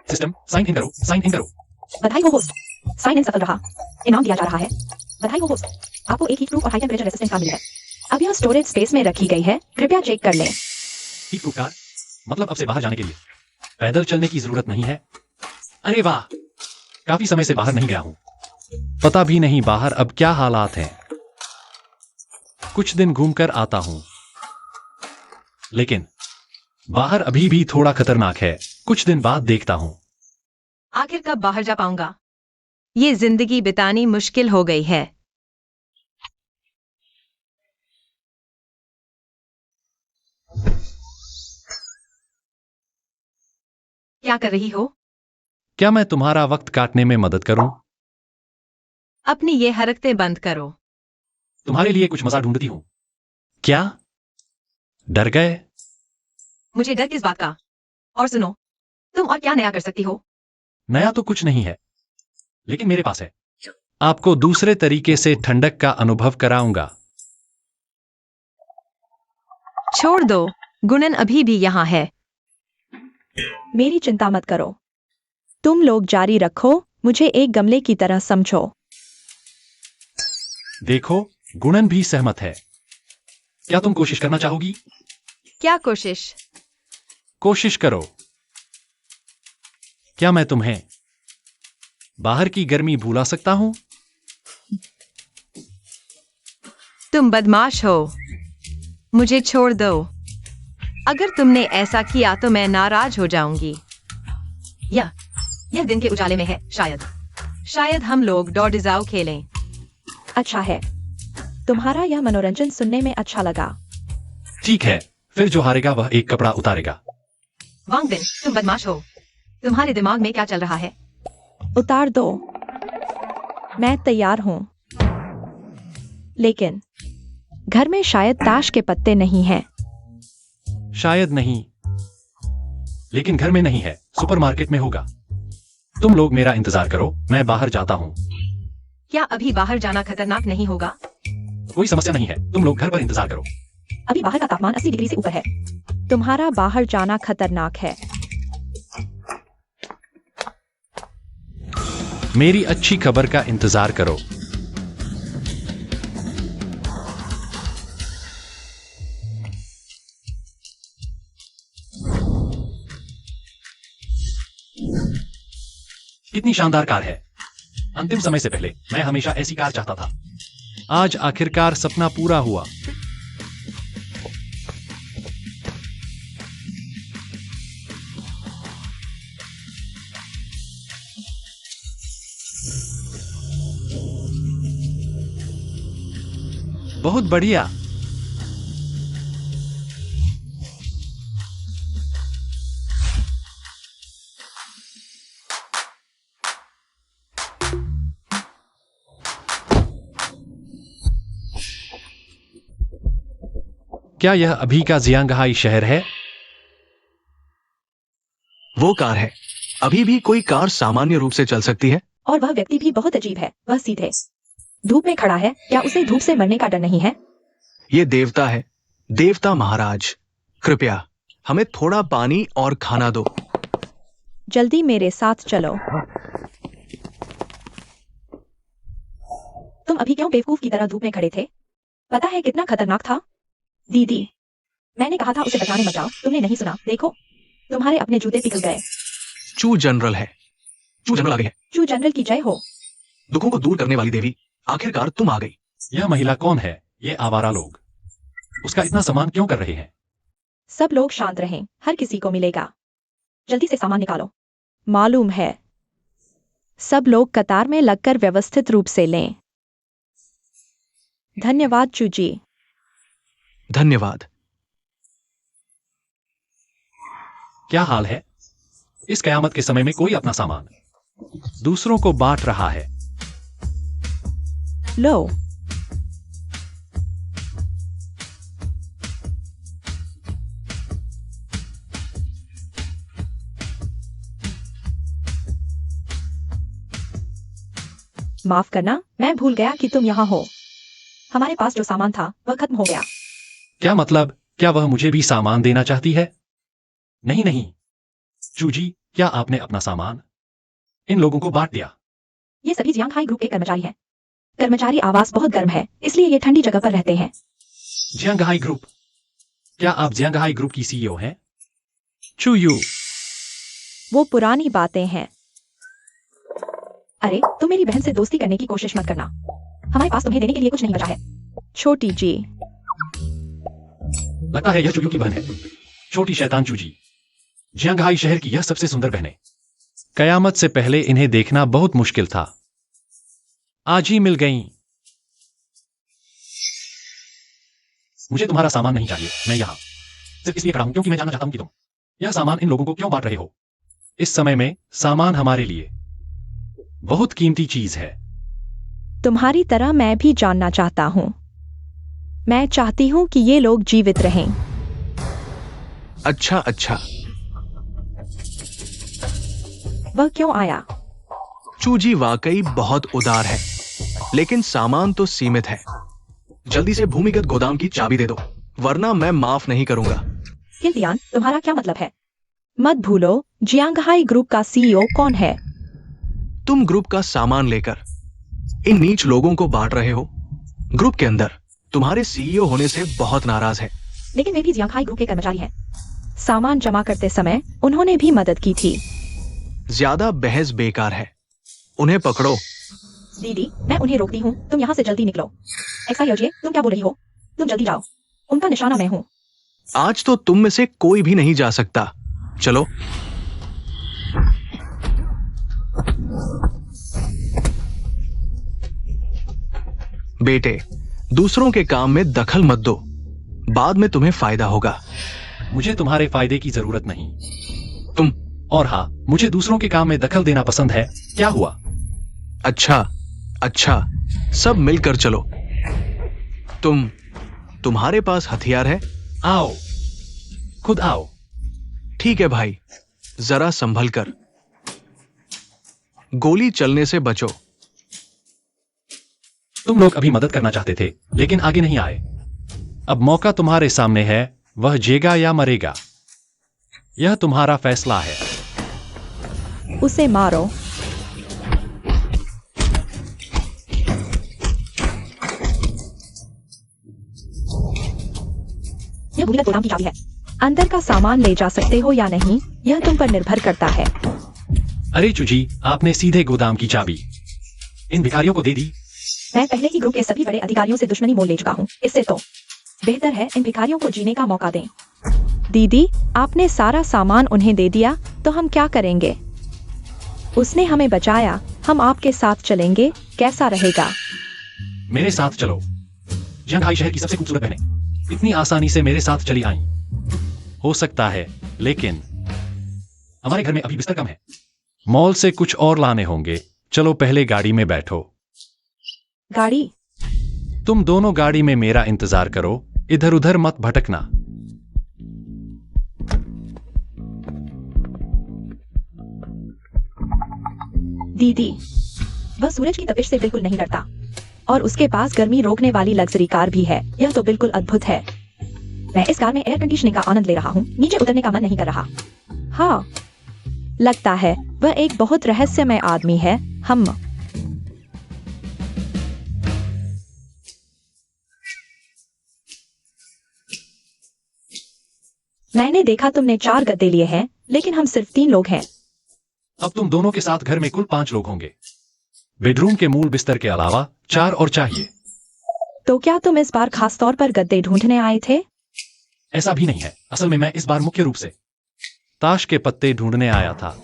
सिस्टम, साइन इन करो, साइन इन करो। बधाई हो होस्ट, साइन इन सफल रहा। इनाम दिया जा रहा है। बधाई हो होस्ट, आपको एक हीट प्रूफ और हाई टेम्परेचर रेसिस्टेंट कार मिली है। अब यह स्टोरेज स्पेस में रखी गई है, कृपया चेक कर लें। Heat proof car? मतलब अब से बाहर जाने के लिए पैदल चलने की जरूरत नहीं है। अरे वाह, काफी समय से बाहर नहीं गया हूं। पता भी नहीं बाहर अब क्या हालात हैं। कुछ दिन घूमकर आता हूं। लेकिन बाहर अभी भी थोड़ा खतरनाक है। कुछ दिन बाद देखता हूं। आखिर कब बाहर जा पाऊंगा? ये जिंदगी बितानी मुश्किल हो गई है। क्या कर रही हो? क्या मैं तुम्हारा वक्त काटने में मदद करूं? अपनी ये हरकतें बंद करो। तुम्हारे लिए कुछ मजा ढूंढती हूं। क्या डर गए? मुझे डर किस बात का? और सुनो, तुम और क्या नया कर सकती हो? नया तो कुछ नहीं है, लेकिन मेरे पास है। आपको दूसरे तरीके से ठंडक का अनुभव कराऊंगा। छोड़ दो, गुणन अभी भी यहाँ है। मेरी चिंता मत करो। तुम लोग जारी रखो, मुझे एक गमले की तरह समझो। देखो, गुणन भी सहमत है। क्या तुम कोशिश करना चाहोगी? क्या कोशिश? कोशिश करो। क्या मैं तुम्हें बाहर की गर्मी भुला सकता हूं? तुम बदमाश हो। मुझे छोड़ दो। अगर तुमने ऐसा किया तो मैं नाराज हो जाऊंगी। यह दिन के उजाले में है। शायद हम लोग डॉडिजाओ खेलें। अच्छा है। तुम्हारा यह मनोरंजन सुनने में अच्छा लगा। ठीक है, फिर जो हारेगा वह एक कपड़ा उतारेगा। वांगबिन, तुम बदमाश हो। तुम्हारे दिमाग में क्या चल रहा है? उतार दो। मैं तैयार हूं। लेकिन घर में शायद ताश के पत्ते नहीं हैं। शायद नहीं, लेकिन घर में नहीं है, सुपरमार्केट में होगा। तुम लोग मेरा इंतजार करो, मैं बाहर जाता हूं। क्या अभी बाहर जाना खतरनाक नहीं होगा? कोई समस्या नहीं है, तुम लोग घर पर इंतजार करो। अभी बाहर का तापमान 80 डिग्री से ऊपर है। तुम्हारा बाहर जाना खतरनाक है। मेरी अच्छी खबर का इंतजार करो। कितनी शानदार कार है। अंतिम समय से पहले मैं हमेशा ऐसी कार चाहता था। आज आखिरकार सपना पूरा हुआ। बहुत बढ़िया। क्या यह अभी का जियांगहाई शहर है? वो कार है। अभी भी कोई कार सामान्य रूप से चल सकती है। और वह व्यक्ति भी बहुत अजीब है, वह सीधे धूप में खड़ा है। क्या उसे धूप से मरने का डर नहीं है? ये देवता है, देवता महाराज। कृपया हमें थोड़ा पानी और खाना दो। जल्दी मेरे साथ चलो। तुम अभी क्यों बेवकूफ की तरह धूप में खड़े थे? पता है कितना खतरनाक था? दीदी, मैंने कहा था उसे बचाने मत जाओ, तुमने नहीं सुना। देखो, तुम्हारे अपने जूते पिघल गए। चू जनरल है। चू जनरल आ गई है। चू जनरल की जय हो। दुखों को दूर करने वाली देवी, आखिरकार तुम आ गई। यह महिला कौन है? ये आवारा लोग उसका इतना सम्मान क्यों कर रहे हैं? सब लोग शांत रहें, हर किसी को मिलेगा। जल्दी से सामान निकालो। मालूम है। सब लोग कतार में लगकर व्यवस्थित रूप से लें। धन्यवाद चूजी। धन्यवाद। क्या हाल है? इस कयामत के समय में कोई अपना सामान दूसरों को बांट रहा है। लो। माफ करना, मैं भूल गया कि तुम यहाँ हो। हमारे पास जो सामान था वह खत्म हो गया। क्या मतलब? क्या वह मुझे भी सामान देना चाहती है? नहीं नहीं चूजी, क्या आपने अपना सामान इन लोगों को बांट दिया? ये सभी जियांगहाई ग्रुप के कर्मचारी हैं। कर्मचारी आवास बहुत गर्म है, इसलिए ये ठंडी जगह पर रहते हैं। जियांगहाई ग्रुप? क्या आप जियांगहाई ग्रुप की सीईओ हैं? चूयू, वो पुरानी बातें हैं। अरे, तुम मेरी बहन से दोस्ती करने की कोशिश मत करना। हमारे पास तुम्हें देने के लिए कुछ नहीं बचा है। छोटी जी। लगता है यह चूयू की बहन है। छोटी शैतान चूजी। जियांगहाई शहर की यह सबसे सुंदर बहन है। कयामत से पहले इन्हें देखना बहुत मुश्किल था। आज ही मिल गईं। मुझे तुम्हारा सामान नहीं चाहिए। मैं यहां सिर्फ इसलिए खड़ा हूं क्योंकि मैं जानना चाहता हूं कि तुम यह सामान इन लोगों को क्यों बांट रहे हो। इस समय में सामान हमारे लिए बहुत कीमती चीज है। तुम्हारी तरह मैं भी जानना चाहता हूँ। मैं चाहती हूँ कि ये लोग जीवित रहें। अच्छा अच्छा। वह क्यों आया? चूजी वाकई बहुत उदार है, लेकिन सामान तो सीमित है। जल्दी से भूमिगत गोदाम की चाबी दे दो, वरना मैं माफ नहीं करूंगा। किल्तियान, तुम्हारा क्या मतलब है? मत भूलो, जियांगहाई ग्रुप का सीईओ कौन है? तुम ग्रुप का सामान लेकर इन नीच लोगों को बांट रहे हो। ग्रुप के अंदर तुम्हारे सीईओ होने से बहुत नाराज है। लेकिन वे भी जियांगहाई ग्रुप के कर्मचारी हैं। सामान जमा करते समय उन्होंने भी मदद की थी। ज्यादा बहस बेकार है, उन्हें पकड़ो। दीदी, मैं उन्हें रोकती हूँ। तुम यहाँ से जल्दी निकलो। एक्सायोजिए, तुम क्या बोल रही हो? तुम जल्दी जाओ। उनका निशाना मैं हूँ। आज तो तुम में से कोई भी नहीं जा सकता। चलो। बेटे, दूसरों के काम में दखल मत दो, बाद में तुम्हें फायदा होगा। मुझे तुम्हारे फायदे की जरूरत नहीं। तुम और हाँ, मुझे दूसरों के काम में दखल देना पसंद है। क्या हुआ? अच्छा अच्छा, सब मिलकर चलो। तुम्हारे पास हथियार है? आओ, खुद आओ। ठीक है भाई, जरा संभल कर। गोली चलने से बचो। तुम लोग अभी मदद करना चाहते थे, लेकिन आगे नहीं आए। अब मौका तुम्हारे सामने है, वह जेगा या मरेगा। यह तुम्हारा फैसला है। उसे मारो। यह भूमिगत गोदाम की चाबी है। अंदर का सामान ले जा सकते हो या नहीं, यह तुम पर निर्भर करता है। अरे चूजी, आपने सीधे गोदाम की चाबी इन भिखारियों को दे दी। मैं पहले ही ग्रुप के सभी बड़े अधिकारियों से दुश्मनी मोल ले चुका हूँ। इससे तो बेहतर है इन भिखारियों को जीने का मौका दें। दीदी, आपने सारा सामान उन्हें दे दिया, तो हम क्या करेंगे? उसने हमें बचाया, हम आपके साथ चलेंगे, कैसा रहेगा? मेरे साथ चलो। जियांगहाई शहर की सबसे खूबसूरत बहनें इतनी आसानी से मेरे साथ चली आईं। हो सकता है, लेकिन हमारे घर में अभी बिस्तर कम है। मॉल से कुछ और लाने होंगे। चलो पहले गाड़ी में बैठो। गाड़ी? तुम दोनों गाड़ी में मेरा इंतजार करो, इधर उधर मत भटकना। दीदी, वह सूरज की तपिश से बिल्कुल नहीं डरता और उसके पास गर्मी रोकने वाली लग्जरी कार भी है। यह तो बिल्कुल अद्भुत है। मैं इस कार में एयर कंडीशनिंग का आनंद ले रहा हूँ। नीचे उतरने का मन नहीं कर रहा। हाँ, लगता है वह एक बहुत रहस्यमय आदमी है। हम मैंने देखा तुमने 4 गद्दे लिए हैं, लेकिन हम सिर्फ 3 लोग हैं। अब तुम दोनों के साथ घर में कुल 5 लोग होंगे। बेडरूम के मूल बिस्तर के अलावा 4 और चाहिए। तो क्या तुम इस बार खास तौर पर गद्दे ढूंढने आए थे? ऐसा भी नहीं है। असल में मैं इस बार मुख्य रूप से ताश के पत्ते ढूंढने आया था।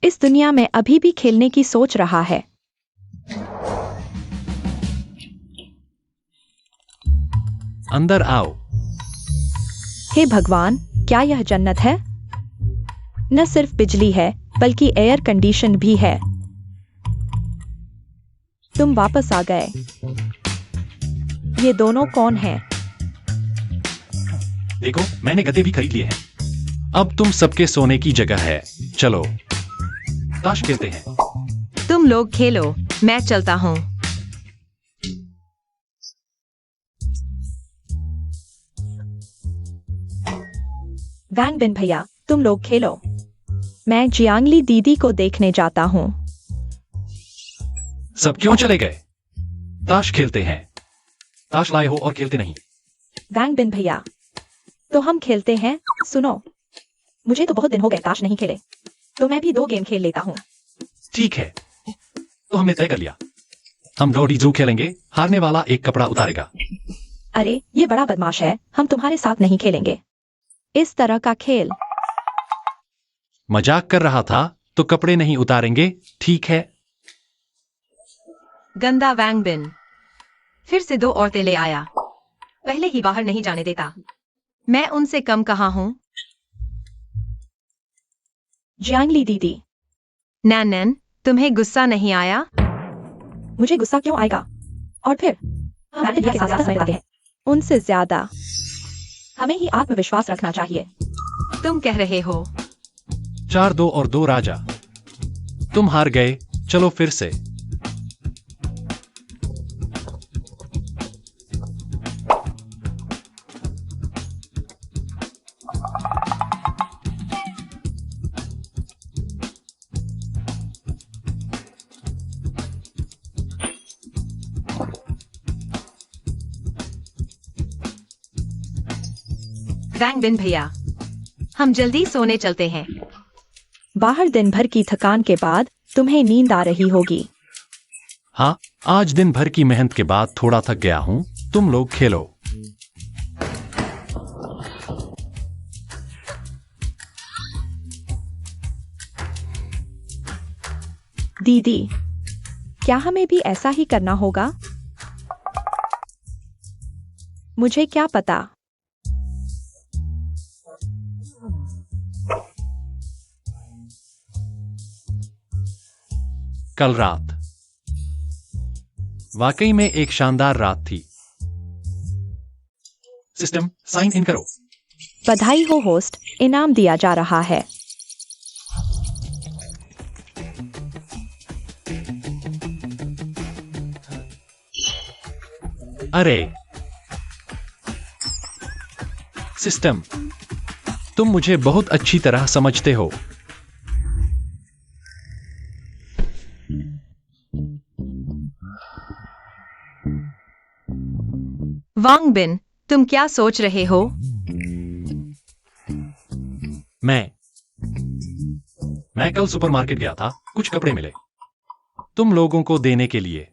इस दुनिया में अभी भी खेलने की सोच रहा है। अंदर आओ। हे भगवान, क्या यह जन्नत है? न सिर्फ बिजली है, बल्कि एयर कंडीशन भी है। तुम वापस आ गए। ये दोनों कौन हैं? देखो, मैंने गद्दे भी खरीद लिए हैं। अब तुम सबके सोने की जगह है। चलो ताश खेलते हैं। तुम लोग खेलो, मैं चलता हूँ। वैंग बिन भैया, तुम लोग खेलो। मैं जियांगली दीदी को देखने जाता हूँ। सब क्यों चले गए? ताश खेलते हैं। ताश लाए हो और खेलते नहीं। वैंग बिन भैया, तो हम खेलते हैं। सुनो, मुझे तो बहुत दिन हो गए ताश नहीं खेले, तो मैं भी 2 गेम खेल लेता हूँ। ठीक है, तो हमने तय कर लिया। हम डोडी जू खेलेंगे। हारने वाला एक कपड़ा उतारेगा। अरे, ये बड़ा बदमाश है। हम तुम्हारे साथ नहीं खेलेंगे इस तरह का खेल। मजाक कर रहा था, तो कपड़े नहीं उतारेंगे, ठीक है? गंदा वैंग बिन फिर से 2 औरतें ले आया। पहले ही बाहर नहीं जाने देता। मैं उनसे कम कहाँ हूँ? जियांगली दीदी, नैन, तुम्हें गुस्सा नहीं आया? मुझे गुस्सा क्यों आएगा? और फिर मैंने भी के साथ ज्यादा समय बिताते हैं। उनसे ज्यादा। हमें ही आत्मविश्वास रखना चाहिए। तुम कह रहे हो? 4-2 और 2 राजा। तुम हार गए। चलो फिर से। वैंग बिन भैया, हम जल्दी सोने चलते हैं। बाहर दिन भर की थकान के बाद तुम्हें नींद आ रही होगी। हाँ, आज दिन भर की मेहनत के बाद थोड़ा थक गया हूँ। तुम लोग खेलो। दीदी, क्या हमें भी ऐसा ही करना होगा? मुझे क्या पता। कल रात वाकई में एक शानदार रात थी। सिस्टम, साइन इन करो। बधाई हो होस्ट, इनाम दिया जा रहा है। अरे सिस्टम, तुम मुझे बहुत अच्छी तरह समझते हो। वांग बिन, तुम क्या सोच रहे हो? मैं कल सुपरमार्केट गया था। कुछ कपड़े मिले तुम लोगों को देने के लिए।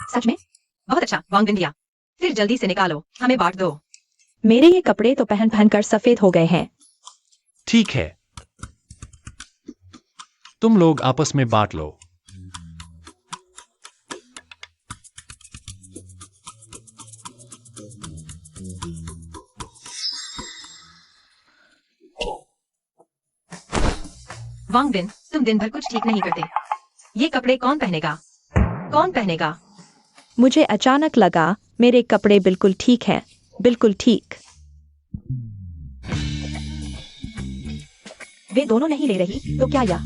सच में? बहुत अच्छा वांग बिन भैया। फिर जल्दी से निकालो, हमें बांट दो। मेरे ये कपड़े तो पहन पहन कर सफेद हो गए हैं। ठीक है, तुम लोग आपस में बांट लो। वांग बिन, तुम दिन भर कुछ ठीक नहीं करते। ये कपड़े कौन पहनेगा? कौन पहनेगा? मुझे अचानक लगा मेरे कपड़े बिल्कुल ठीक हैं, बिल्कुल ठीक। वे दोनों नहीं ले रही, तो क्या यह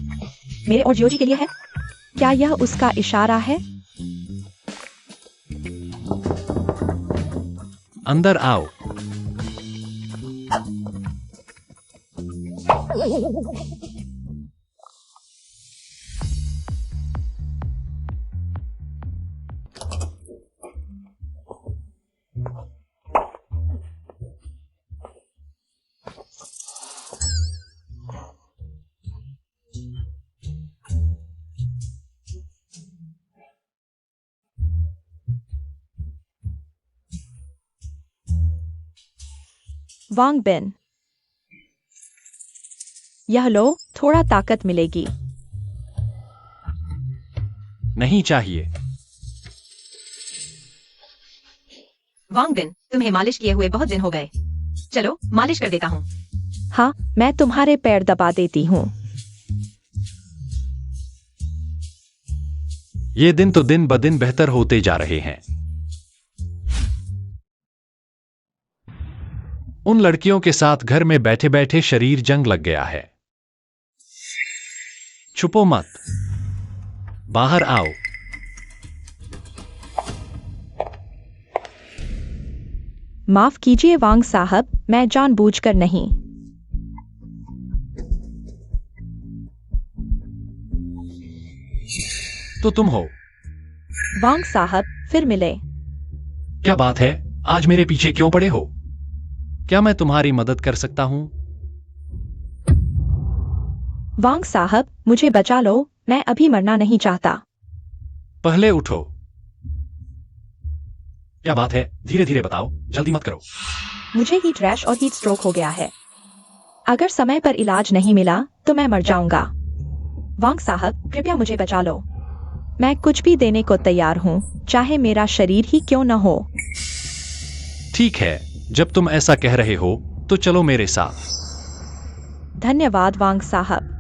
मेरे और ज्योति के लिए है? क्या यह उसका इशारा है? अंदर आओ। वांग बिन, यह लो, थोड़ा ताकत मिलेगी। नहीं चाहिए। वांग बिन, तुम्हें मालिश किए हुए बहुत दिन हो गए। चलो मालिश कर देता हूँ। हाँ, मैं तुम्हारे पैर दबा देती हूँ। ये दिन तो दिन ब दिन बेहतर होते जा रहे हैं। उन लड़कियों के साथ घर में बैठे बैठे शरीर जंग लग गया है। छुपो मत, बाहर आओ। माफ कीजिए वांग साहब, मैं जानबूझकर नहीं। तो तुम हो? वांग साहब, फिर मिले। क्या बात है, आज मेरे पीछे क्यों पड़े हो? क्या मैं तुम्हारी मदद कर सकता हूं? वांग साहब, मुझे बचा लो, मैं अभी मरना नहीं चाहता। पहले उठो। क्या बात है, धीरे धीरे बताओ, जल्दी मत करो। मुझे हीट रैश और हीट स्ट्रोक हो गया है। अगर समय पर इलाज नहीं मिला तो मैं मर जाऊंगा। वांग साहब, कृपया मुझे बचा लो। मैं कुछ भी देने को तैयार हूँ, चाहे मेरा शरीर ही क्यों न हो। ठीक है, जब तुम ऐसा कह रहे हो तो चलो मेरे साथ। धन्यवाद वांग साहब।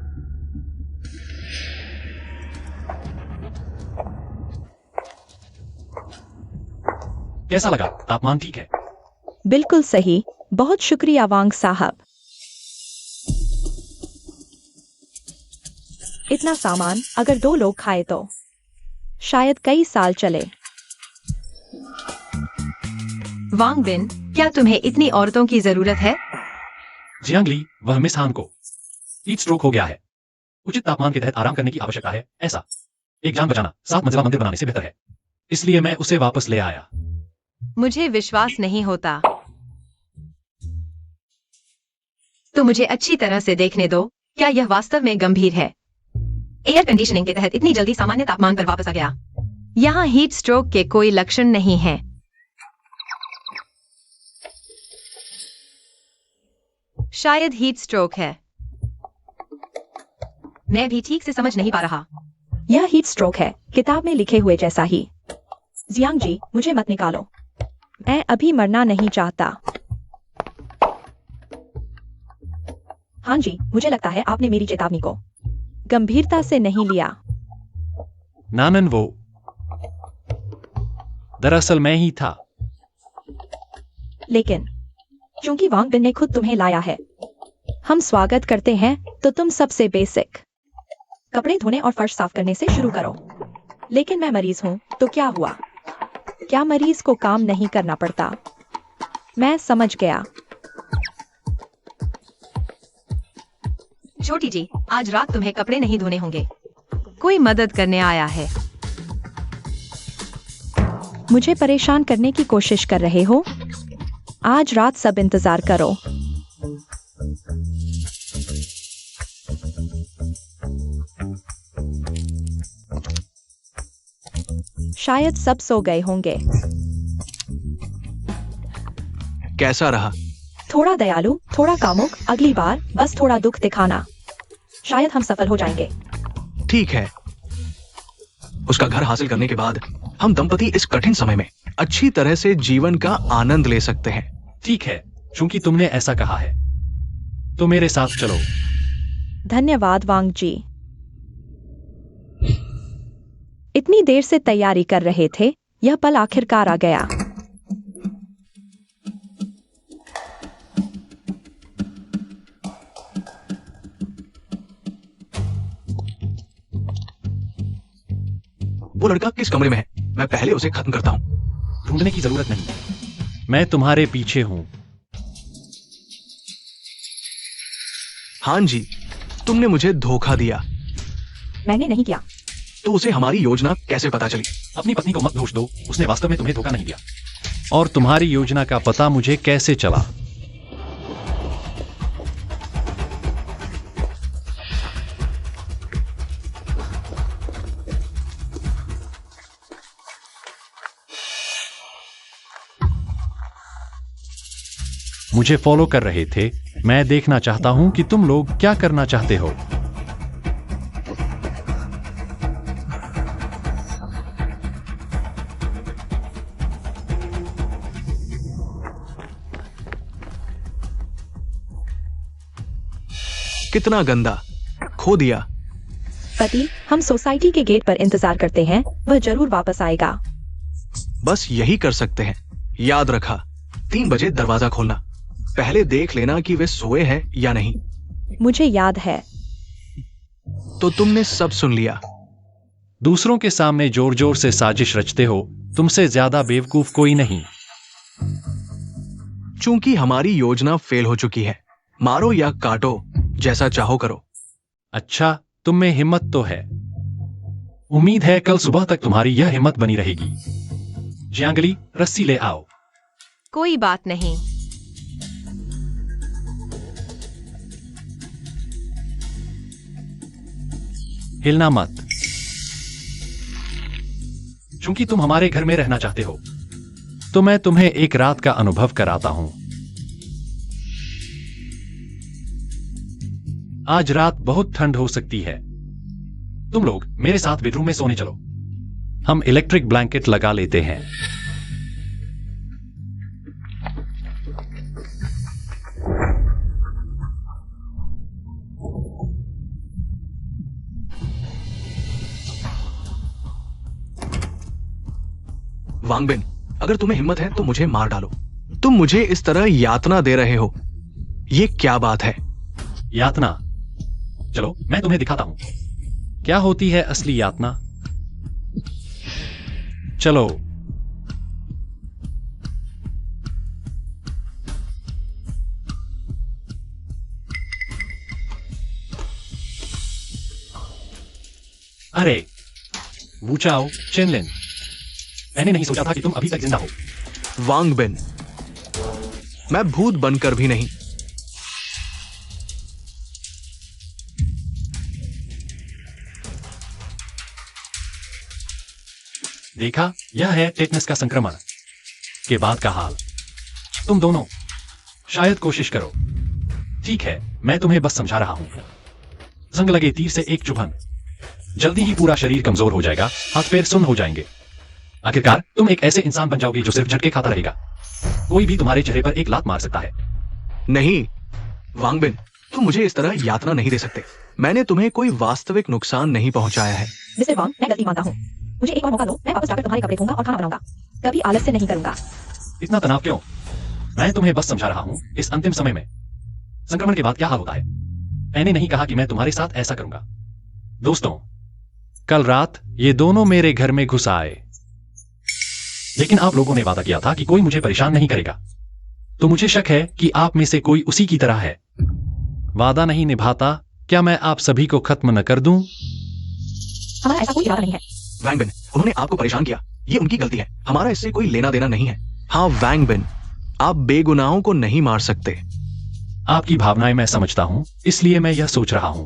कैसा लगा? तापमान ठीक है? बिल्कुल सही, बहुत शुक्रिया वांग साहब। इतना सामान अगर 2 लोग खाए तो शायद कई साल चले। वांग बिन, क्या तुम्हें इतनी औरतों की जरूरत है? जियांग ली, वह मिस हान को हीट स्ट्रोक हो गया है। उचित तापमान के तहत आराम करने की आवश्यकता है। ऐसा एक जान बचाना 7 मंजिला मंदिर बनाने से बेहतर है। इसलिए मैं उसे वापस ले आया। मुझे विश्वास नहीं होता। तो मुझे अच्छी तरह से देखने दो, क्या यह वास्तव में गंभीर है? एयर कंडीशनिंग के तहत इतनी जल्दी सामान्य तापमान पर वापस आ गया। यहाँ हीट स्ट्रोक के कोई लक्षण नहीं है। शायद हीट स्ट्रोक है। मैं भी ठीक से समझ नहीं पा रहा। यह हीट स्ट्रोक है, किताब में लिखे हुए जैसा ही। जियांग जी, मुझे मत निकालो, मैं अभी मरना नहीं चाहता। हाँ जी, मुझे लगता है आपने मेरी चेतावनी को गंभीरता से नहीं लिया। नानन, वो दरअसल मैं ही था। लेकिन चूंकि वांग बिन ने खुद तुम्हें लाया है, हम स्वागत करते हैं। तो तुम सबसे बेसिक कपड़े धोने और फर्श साफ करने से शुरू करो। लेकिन मैं मरीज हूं, तो क्या हुआ? क्या मरीज को काम नहीं करना पड़ता? मैं समझ गया। छोटी जी, आज रात तुम्हें कपड़े नहीं धोने होंगे। कोई मदद करने आया है। मुझे परेशान करने की कोशिश कर रहे हो? आज रात सब इंतजार करो। शायद सब सो गए होंगे। कैसा रहा? थोड़ा दयालु, थोड़ा कामुक, अगली बार बस थोड़ा दुख दिखाना। शायद हम सफल हो जाएंगे। ठीक है। उसका घर हासिल करने के बाद हम दंपति इस कठिन समय में अच्छी तरह से जीवन का आनंद ले सकते हैं। ठीक है, चूंकि तुमने ऐसा कहा है तो मेरे साथ चलो। धन्यवाद वांग जी। इतनी देर से तैयारी कर रहे थे, यह पल आखिरकार आ गया। वो लड़का किस कमरे में है? मैं पहले उसे खत्म करता हूं। ढूंढने की जरूरत नहीं, मैं तुम्हारे पीछे हूं। हाँ जी, तुमने मुझे धोखा दिया। मैंने नहीं किया। तो उसे हमारी योजना कैसे पता चली? अपनी पत्नी को मत दोष दो, उसने वास्तव में तुम्हें धोखा नहीं दिया। और तुम्हारी योजना का पता मुझे कैसे चला? मुझे फॉलो कर रहे थे। मैं देखना चाहता हूं कि तुम लोग क्या करना चाहते हो। कितना गंदा, खो दिया। पति, हम सोसाइटी के गेट पर इंतजार करते हैं, वह जरूर वापस आएगा। बस यही कर सकते हैं। याद रखा, 3 बजे दरवाजा खोलना। पहले देख लेना कि वे सोए हैं या नहीं। मुझे याद है। तो तुमने सब सुन लिया। दूसरों के सामने जोर जोर से साजिश रचते हो। तुमसे ज्यादा बेवकूफ कोई नहीं। चूंकि हमारी योजना फेल हो चुकी है, मारो या काटो, जैसा चाहो करो। अच्छा, तुम में हिम्मत तो है। उम्मीद है कल सुबह तक तुम्हारी यह हिम्मत बनी रहेगी। जियांगली, रस्सी ले आओ। कोई बात नहीं। हिलना मत। चूंकि तुम हमारे घर में रहना चाहते हो, तो मैं तुम्हें एक रात का अनुभव कराता हूं। आज रात बहुत ठंड हो सकती है। तुम लोग मेरे साथ बेडरूम में सोने चलो। हम इलेक्ट्रिक ब्लैंकेट लगा लेते हैं। वांगबिन, अगर तुम्हें हिम्मत है तो मुझे मार डालो। तुम मुझे इस तरह यातना दे रहे हो, ये क्या बात है? यातना? चलो मैं तुम्हें दिखाता हूं क्या होती है असली यातना। चलो। अरे वू चाओ चेनलिन, मैंने नहीं सोचा था कि तुम अभी तक जिंदा हो। वांगबिन, मैं भूत बनकर भी नहीं। देखा, यह है टेटनस का संक्रमण के बाद का हाल। तुम दोनों शायद कोशिश करो। ठीक है, मैं तुम्हें बस समझा रहा हूं। जंग लगे तीर से एक चुभन, जल्दी ही पूरा शरीर कमजोर हो जाएगा, हाथ पैर सुन्न हो जाएंगे। आखिरकार तुम एक ऐसे इंसान बन जाओगे जो सिर्फ झटके खाता रहेगा। कोई भी तुम्हारे चेहरे पर एक लात मार सकता है। नहीं वांगबिन, तुम मुझे इस तरह यातना नहीं दे सकते। मैंने तुम्हें कोई वास्तविक नुकसान नहीं पहुंचाया है। मिस्टर वांग, मैं गलती मानता हूँ। मुझे एक और मौका दो, मैं वापस जाकर तुम्हारे कपड़े धोऊंगा और खाना बनाऊंगा। कभी आलस्य नहीं करूंगा। इतना तनाव क्यों? मैं तुम्हें बस समझा रहा हूं। इस अंतिम समय में संक्रमण के बाद क्या हाल होता है। मैंने नहीं कहा कि मैं तुम्हारे साथ ऐसा करूंगा। दोस्तों, कल रात ये दोनों मेरे घर में घुस आए, लेकिन आप लोगों ने वादा किया था कि कोई मुझे परेशान नहीं करेगा। तो मुझे शक है कि आप में से कोई उसी की तरह है। वादा नहीं निभाता, क्या मैं आप सभी को खत्म न कर दूं? हमारा ऐसा कोई इरादा नहीं है। वांगबिन, उन्होंने आपको परेशान किया, ये उनकी गलती है। हमारा इससे कोई लेना देना नहीं है। हाँ वांगबिन, आप बेगुनाहों को नहीं मार सकते। आपकी भावनाएं मैं समझता हूं, इसलिए मैं यह सोच रहा हूं,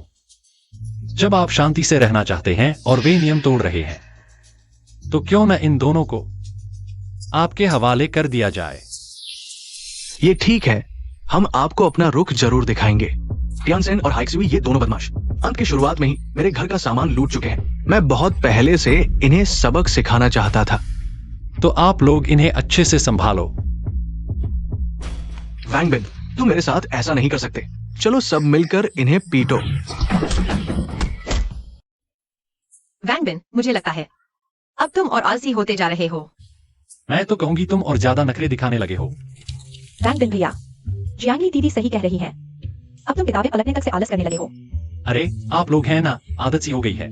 जब आप शांति से रहना चाहते हैं और वे नियम तोड़ रहे हैं, तो क्यों न इन दोनों को आपके हवाले कर दिया जाए। ये ठीक है, हम आपको अपना रुख जरूर दिखाएंगे। टियानसेन और हाइक्सवी, ये दोनों बदमाश अंत की शुरुआत में ही मेरे घर का सामान लूट चुके हैं। मैं बहुत पहले से इन्हें सबक सिखाना चाहता था। तो आप लोग इन्हें अच्छे से संभालो। वांगबिन, तुम मेरे साथ ऐसा नहीं कर सकते। चलो सब मिलकर इन्हें पीटो। वैंगबिन, मुझे लगता है अब तुम और आलसी होते जा रहे हो। मैं तो कहूंगी तुम और ज्यादा नखरे दिखाने लगे हो। वैंग बिन भैया, जियांगली दीदी सही कह रही है। अब तुम किताबें पलटने तक से आलस करने लगे हो। अरे आप लोग हैं ना, आदत सी हो गई है।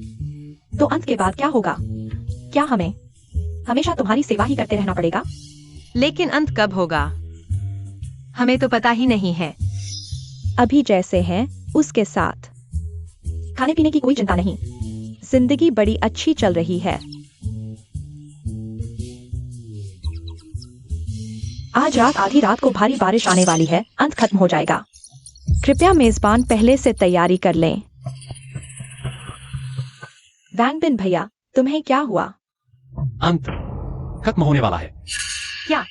तो अंत के बाद क्या होगा? क्या हमें हमेशा तुम्हारी सेवा ही करते रहना पड़ेगा? लेकिन अंत कब होगा हमें तो पता ही नहीं है। अभी जैसे हैं उसके साथ खाने पीने की कोई चिंता नहीं। जिंदगी बड़ी अच्छी चल रही है। आज रात आधी रात को भारी बारिश आने वाली है। अंत खत्म हो जाएगा। कृपया मेजबान पहले से तैयारी कर लें। वैंग बिन भैया, तुम्हें क्या हुआ? अंत खत्म होने वाला है। क्या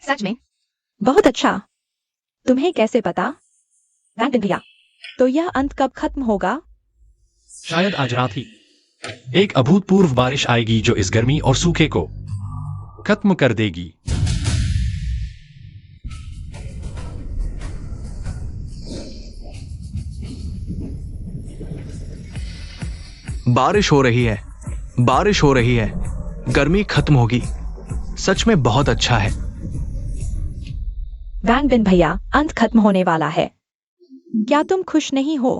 सच में? बहुत अच्छा। तुम्हें कैसे पता? वैंग बिन भैया, तो यह अंत कब खत्म होगा? शायद आज रात ही एक अभूतपूर्व बारिश आएगी जो इस गर्मी और सूखे को खत्म कर देगी। बारिश हो रही है, बारिश हो रही है, गर्मी खत्म होगी। सच में बहुत अच्छा है। वैंग बिन भैया, अंत खत्म होने वाला है। क्या तुम खुश नहीं हो?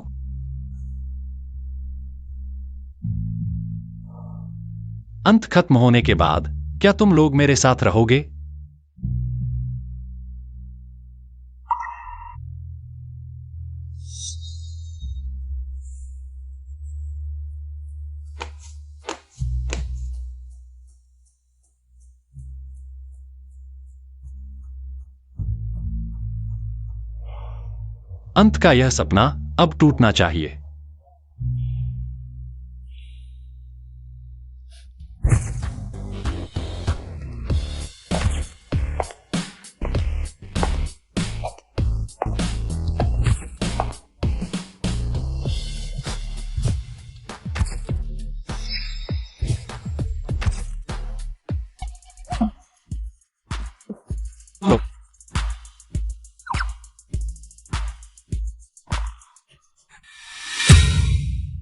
अंत खत्म होने के बाद क्या तुम लोग मेरे साथ रहोगे? अंत का यह सपना अब टूटना चाहिए।